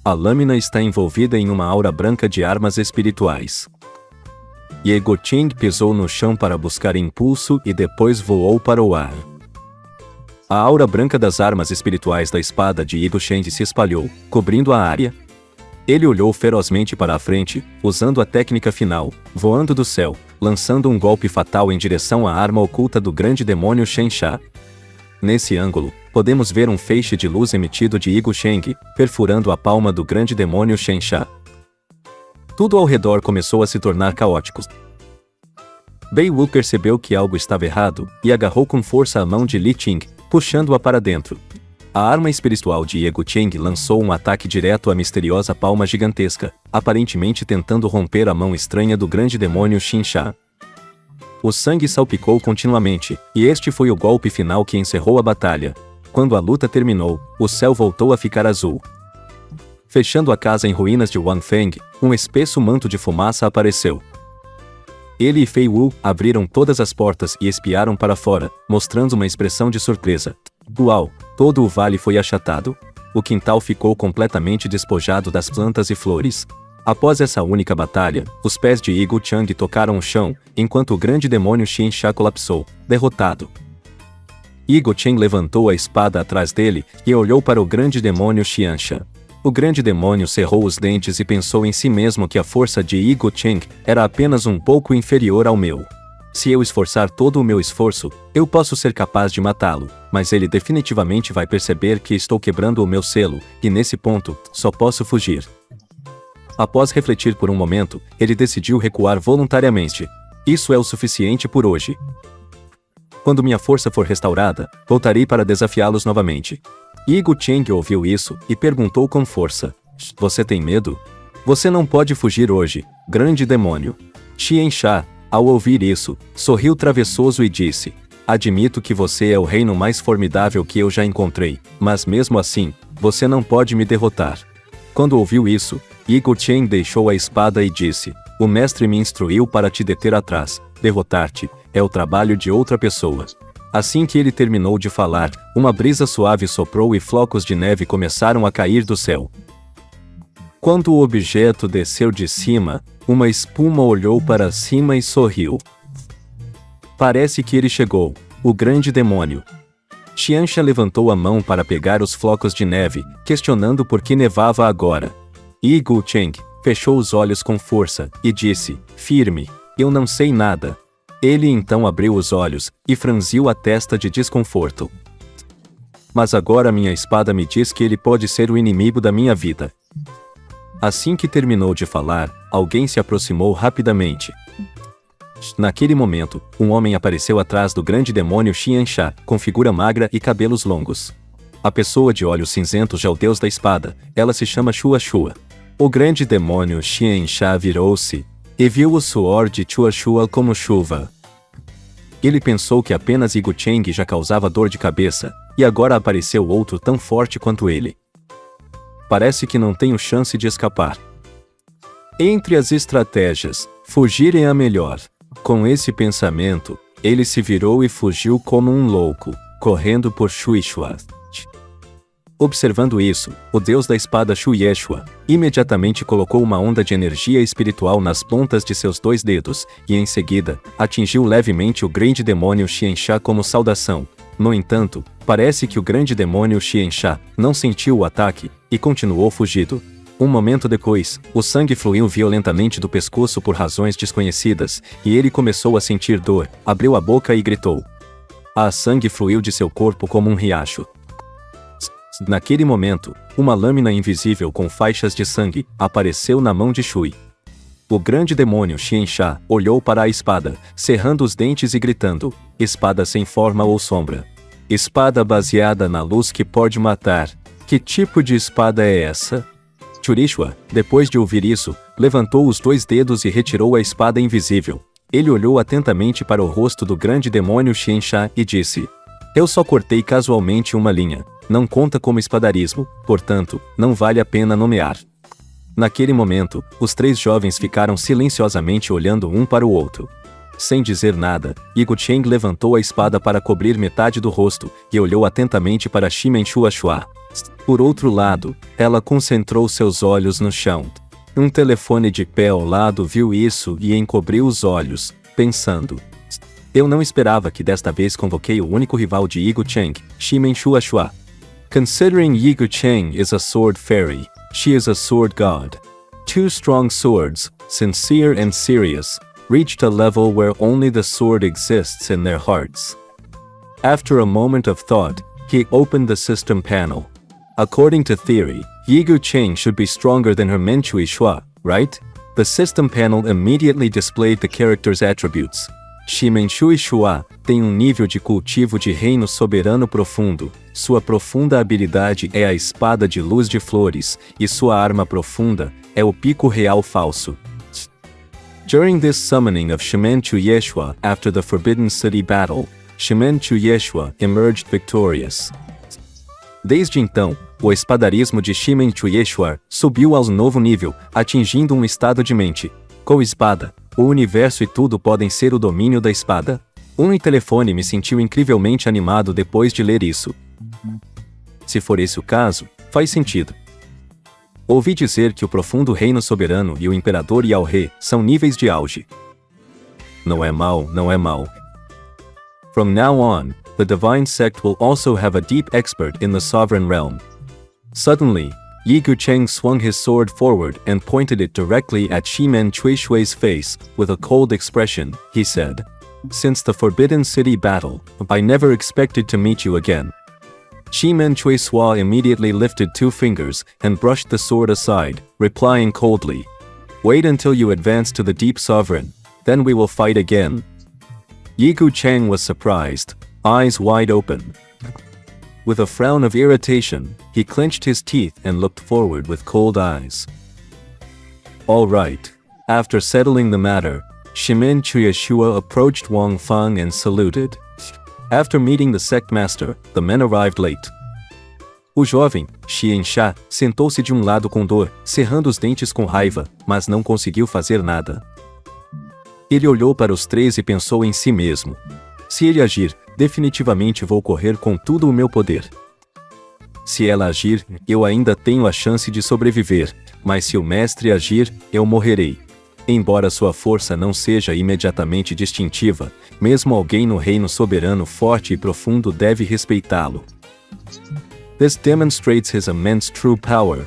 A lâmina está envolvida em uma aura branca de armas espirituais. Yigo Chen pisou no chão para buscar impulso e depois voou para o ar. A aura branca das armas espirituais da espada de Yigo Chen se espalhou, cobrindo a área. Ele olhou ferozmente para a frente, usando a técnica final, voando do céu, lançando um golpe fatal em direção à arma oculta do grande demônio Shen-Sha. Nesse ângulo, podemos ver um feixe de luz emitido de Yigo Chen, perfurando a palma do grande demônio Shen-Sha. Tudo ao redor começou a se tornar caótico. Bei Wu percebeu que algo estava errado, e agarrou com força a mão de Li Ting, puxando-a para dentro. A arma espiritual de Yigo Chen lançou um ataque direto à misteriosa palma gigantesca, aparentemente tentando romper a mão estranha do grande demônio Shen-Sha. O sangue salpicou continuamente, e este foi o golpe final que encerrou a batalha. Quando a luta terminou, o céu voltou a ficar azul. Fechando a casa em ruínas de Wanfeng, um espesso manto de fumaça apareceu. Ele e Fei Wu abriram todas as portas e espiaram para fora, mostrando uma expressão de surpresa. Uau! Todo o vale foi achatado? O quintal ficou completamente despojado das plantas e flores. Após essa única batalha, os pés de Yigo Chang tocaram o chão, enquanto o grande demônio Shen-Sha colapsou, derrotado. Yigo Chen levantou a espada atrás dele e olhou para o grande demônio Xian-Sha. O grande demônio cerrou os dentes e pensou em si mesmo que a força de Yigo Chen era apenas um pouco inferior ao meu. Se eu esforçar todo o meu esforço, eu posso ser capaz de matá-lo, mas ele definitivamente vai perceber que estou quebrando o meu selo, e nesse ponto, só posso fugir. Após refletir por um momento, ele decidiu recuar voluntariamente. Isso é o suficiente por hoje. Quando minha força for restaurada, voltarei para desafiá-los novamente. Yigo Chen ouviu isso e perguntou com força: você tem medo? Você não pode fugir hoje, grande demônio. Xian-Sha, ao ouvir isso, sorriu travessoso e disse: admito que você é o reino mais formidável que eu já encontrei, mas mesmo assim, você não pode me derrotar. Quando ouviu isso, Yigo Chen deixou a espada e disse: o mestre me instruiu para te deter atrás. Derrotar-te é o trabalho de outra pessoa. Assim que ele terminou de falar, uma brisa suave soprou e flocos de neve começaram a cair do céu. Quando o objeto desceu de cima, uma espuma olhou para cima e sorriu. Parece que ele chegou. o grande demônio. Xianxia levantou a mão para pegar os flocos de neve, questionando por que nevava agora. Yi Gucheng fechou os olhos com força e disse, firme, eu não sei nada. Ele então abriu os olhos e franziu a testa de desconforto. Mas agora minha espada me diz que ele pode ser o inimigo da minha vida. Assim que terminou de falar, alguém se aproximou rapidamente. Naquele momento, um homem apareceu atrás do grande demônio Xianxia, com figura magra e cabelos longos. A pessoa de olhos cinzentos é o deus da espada, ela se chama Chua Chua. O grande demônio Xianxia virou-se e viu o suor de Chua Chua como chuva. Ele pensou que apenas Yi Gucheng já causava dor de cabeça, e agora apareceu outro tão forte quanto ele. Parece que não tenho chance de escapar. Entre as estratégias, fugir é a melhor. Com esse pensamento, ele se virou e fugiu como um louco, correndo por Shuishua. Observando isso, o deus da espada Shu Yeshua imediatamente colocou uma onda de energia espiritual nas pontas de seus 2 dedos, e em seguida, atingiu levemente o grande demônio Xianxia como saudação. No entanto, parece que o grande demônio Xianxia não sentiu o ataque, e continuou fugido. Um momento depois, o sangue fluiu violentamente do pescoço por razões desconhecidas, e ele começou a sentir dor, abriu a boca e gritou. Sangue fluiu de seu corpo como um riacho. Naquele momento, uma lâmina invisível com faixas de sangue apareceu na mão de Shui. O grande demônio Xianxia olhou para a espada, cerrando os dentes e gritando, espada sem forma ou sombra. Espada baseada na luz que pode matar. Que tipo de espada é essa? Churishua, depois de ouvir isso, levantou os 2 dedos e retirou a espada invisível. Ele olhou atentamente para o rosto do grande demônio Xianxia e disse, eu só cortei casualmente uma linha. Não conta como espadarismo, portanto, não vale a pena nomear. Naquele momento, os 3 jovens ficaram silenciosamente olhando um para o outro. Sem dizer nada, Yi Gucheng levantou a espada para cobrir metade do rosto, e olhou atentamente para Shimen Chua Chua. Por outro lado, ela concentrou seus olhos no chão. Um telefone de pé ao lado viu isso e encobriu os olhos, pensando. Eu não esperava que desta vez convoquei o único rival de Yi Gucheng, Shimen Chua Chua. Considering Yi Gucheng is a sword fairy, she is a sword god. 2 strong swords, sincere and serious, reached a level where only the sword exists in their hearts. After a moment of thought, he opened the system panel. According to theory, Yi Gucheng should be stronger than her Menchui Shua, right? The system panel immediately displayed the character's attributes. Shimen Chui Shua tem nível de cultivo de reino soberano profundo, sua profunda habilidade é a espada de luz de flores, e sua arma profunda é o pico real falso. During this summoning of Shimen Chu Yeshua after the Forbidden City battle, Shimen Chu Yeshua emerged victorious. Desde então, o espadarismo de Shimen Chu Yeshua subiu ao novo nível, atingindo um estado de mente. Com espada, o universo e tudo podem ser o domínio da espada? Telefone me sentiu incrivelmente animado depois de ler isso. Se for esse o caso, faz sentido. Ouvi dizer que o profundo reino soberano e o imperador Yao-He são níveis de auge. Não é mal, não é mal. From now on, the divine sect will also have a deep expert in the sovereign realm. Suddenly, Yi Gucheng swung his sword forward and pointed it directly at Shimen Chui Shui's face. With a cold expression, he said, "Since the Forbidden City battle, I never expected to meet you again." Shimen Chui Shui immediately lifted 2 fingers and brushed the sword aside, replying coldly, "Wait until you advance to the Deep Sovereign, then we will fight again." Yi Gucheng was surprised, eyes wide open. With a frown of irritation, he clenched his teeth and looked forward with cold eyes. All right. After settling the matter, Shimen Chu Yeshua approached Wang Feng and saluted. After meeting the sect master, the men arrived late. O jovem, Xianxia, sentou-se de um lado com dor, cerrando os dentes com raiva, mas não conseguiu fazer nada. Ele olhou para os 3 e pensou em si mesmo. Se ele agir, definitivamente vou correr com todo o meu poder. Se ela agir, eu ainda tenho a chance de sobreviver, mas se o mestre agir, eu morrerei. Embora sua força não seja imediatamente distintiva, mesmo alguém no reino soberano forte e profundo deve respeitá-lo. This demonstrates his immense true power.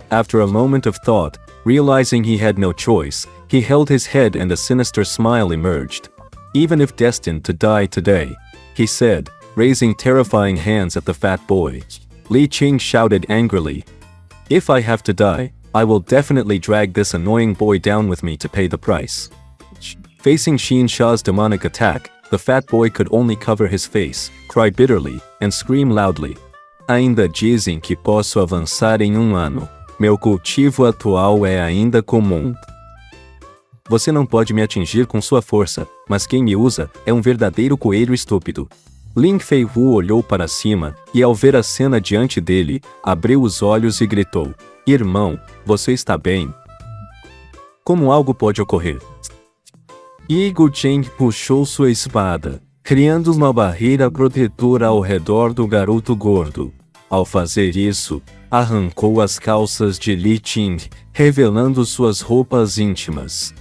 After a moment of thought, realizing he had no choice, he held his head and a sinister smile emerged. Even if destined to die today, he said, raising terrifying hands at the fat boy. Li Qing shouted angrily, "If I have to die, I will definitely drag this annoying boy down with me to pay the price." Facing Xin Sha's demonic attack, the fat boy could only cover his face, cry bitterly, and scream loudly. Ainda dizem que posso avançar em ano. Meu cultivo atual é ainda comum. Você não pode me atingir com sua força, mas quem me usa é um verdadeiro coelho estúpido. Lin Feiwu olhou para cima, e ao ver a cena diante dele, abriu os olhos e gritou, "Irmão, você está bem? Como algo pode ocorrer?" Yi Gucheng puxou sua espada, criando uma barreira protetora ao redor do garoto gordo. Ao fazer isso, arrancou as calças de Li Qing, revelando suas roupas íntimas.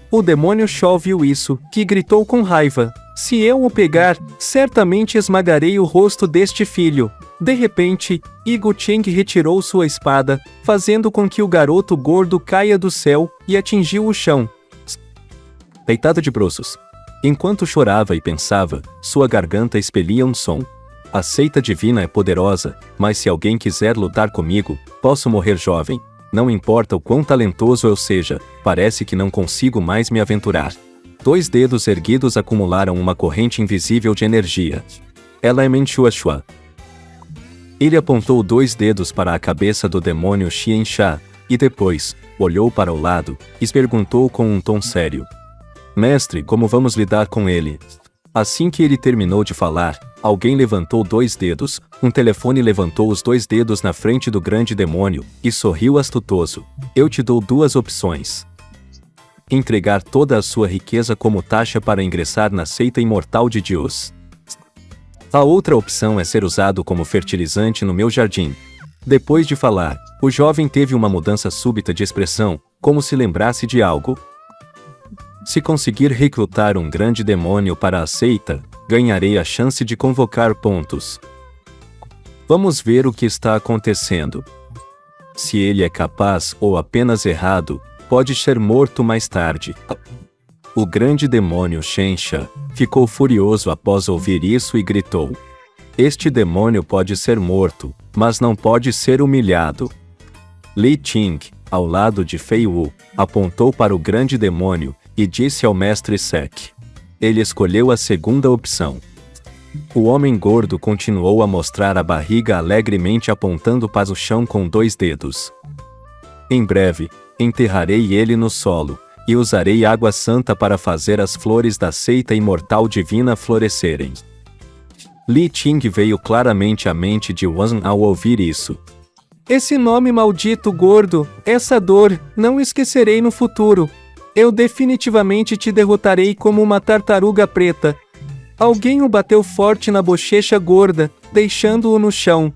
O demônio Shao viu isso, que gritou com raiva, "Se eu o pegar, certamente esmagarei o rosto deste filho." De repente, Yi Gucheng retirou sua espada, fazendo com que o garoto gordo caia do céu e atingiu o chão. Deitado de bruços. Enquanto chorava e pensava, sua garganta expelia um som. A seita divina é poderosa, mas se alguém quiser lutar comigo, posso morrer jovem. Não importa o quão talentoso eu seja, parece que não consigo mais me aventurar. 2 dedos erguidos acumularam uma corrente invisível de energia. Ela é Menchuashua. Ele apontou 2 dedos para a cabeça do demônio Xiansha, e depois, olhou para o lado, e perguntou com um tom sério, "Mestre, como vamos lidar com ele?" Assim que ele terminou de falar, alguém levantou 2 dedos, um telefone levantou os 2 dedos na frente do grande demônio, e sorriu astutoso. "Eu te dou 2 opções. Entregar toda a sua riqueza como taxa para ingressar na seita imortal de Deus. A outra opção é ser usado como fertilizante no meu jardim." Depois de falar, o jovem teve uma mudança súbita de expressão, como se lembrasse de algo. "Se conseguir recrutar um grande demônio para a seita, ganharei a chance de convocar pontos. Vamos ver o que está acontecendo. Se ele é capaz ou apenas errado, pode ser morto mais tarde." O grande demônio Shensha ficou furioso após ouvir isso e gritou, "Este demônio pode ser morto, mas não pode ser humilhado." Li Qing, ao lado de Feiwu, apontou para o grande demônio e disse ao mestre Sek. Ele escolheu a segunda opção. O homem gordo continuou a mostrar a barriga alegremente apontando para o chão com 2 dedos. "Em breve, enterrarei ele no solo, e usarei água santa para fazer as flores da seita imortal divina florescerem." Li Qing veio claramente à mente de Wang ao ouvir isso. "Esse nome maldito gordo, essa dor, não esquecerei no futuro. Eu definitivamente te derrotarei como uma tartaruga preta." Alguém o bateu forte na bochecha gorda, deixando-o no chão.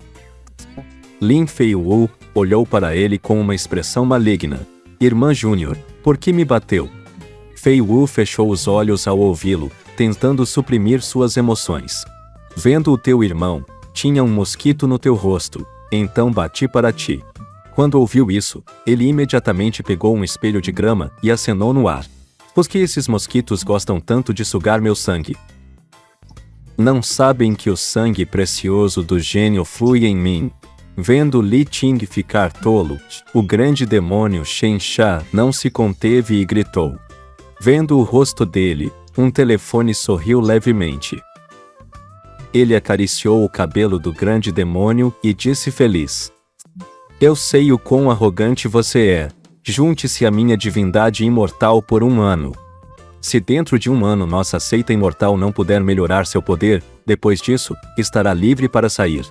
Lin Feiwu olhou para ele com uma expressão maligna. "Irmã Júnior, por que me bateu?" Feiwu fechou os olhos ao ouvi-lo, tentando suprimir suas emoções. "Vendo o teu irmão, tinha um mosquito no teu rosto, então bati para ti." Quando ouviu isso, ele imediatamente pegou um espelho de grama e acenou no ar. "Por que esses mosquitos gostam tanto de sugar meu sangue? Não sabem que o sangue precioso do gênio flui em mim." Vendo Li Qing ficar tolo, o grande demônio Shensha não se conteve e gritou. Vendo o rosto dele, um telefone sorriu levemente. Ele acariciou o cabelo do grande demônio e disse feliz: "Eu sei o quão arrogante você é. Junte-se à minha divindade imortal por 1 ano. Se dentro de 1 ano nossa seita imortal não puder melhorar seu poder, depois disso, estará livre para sair."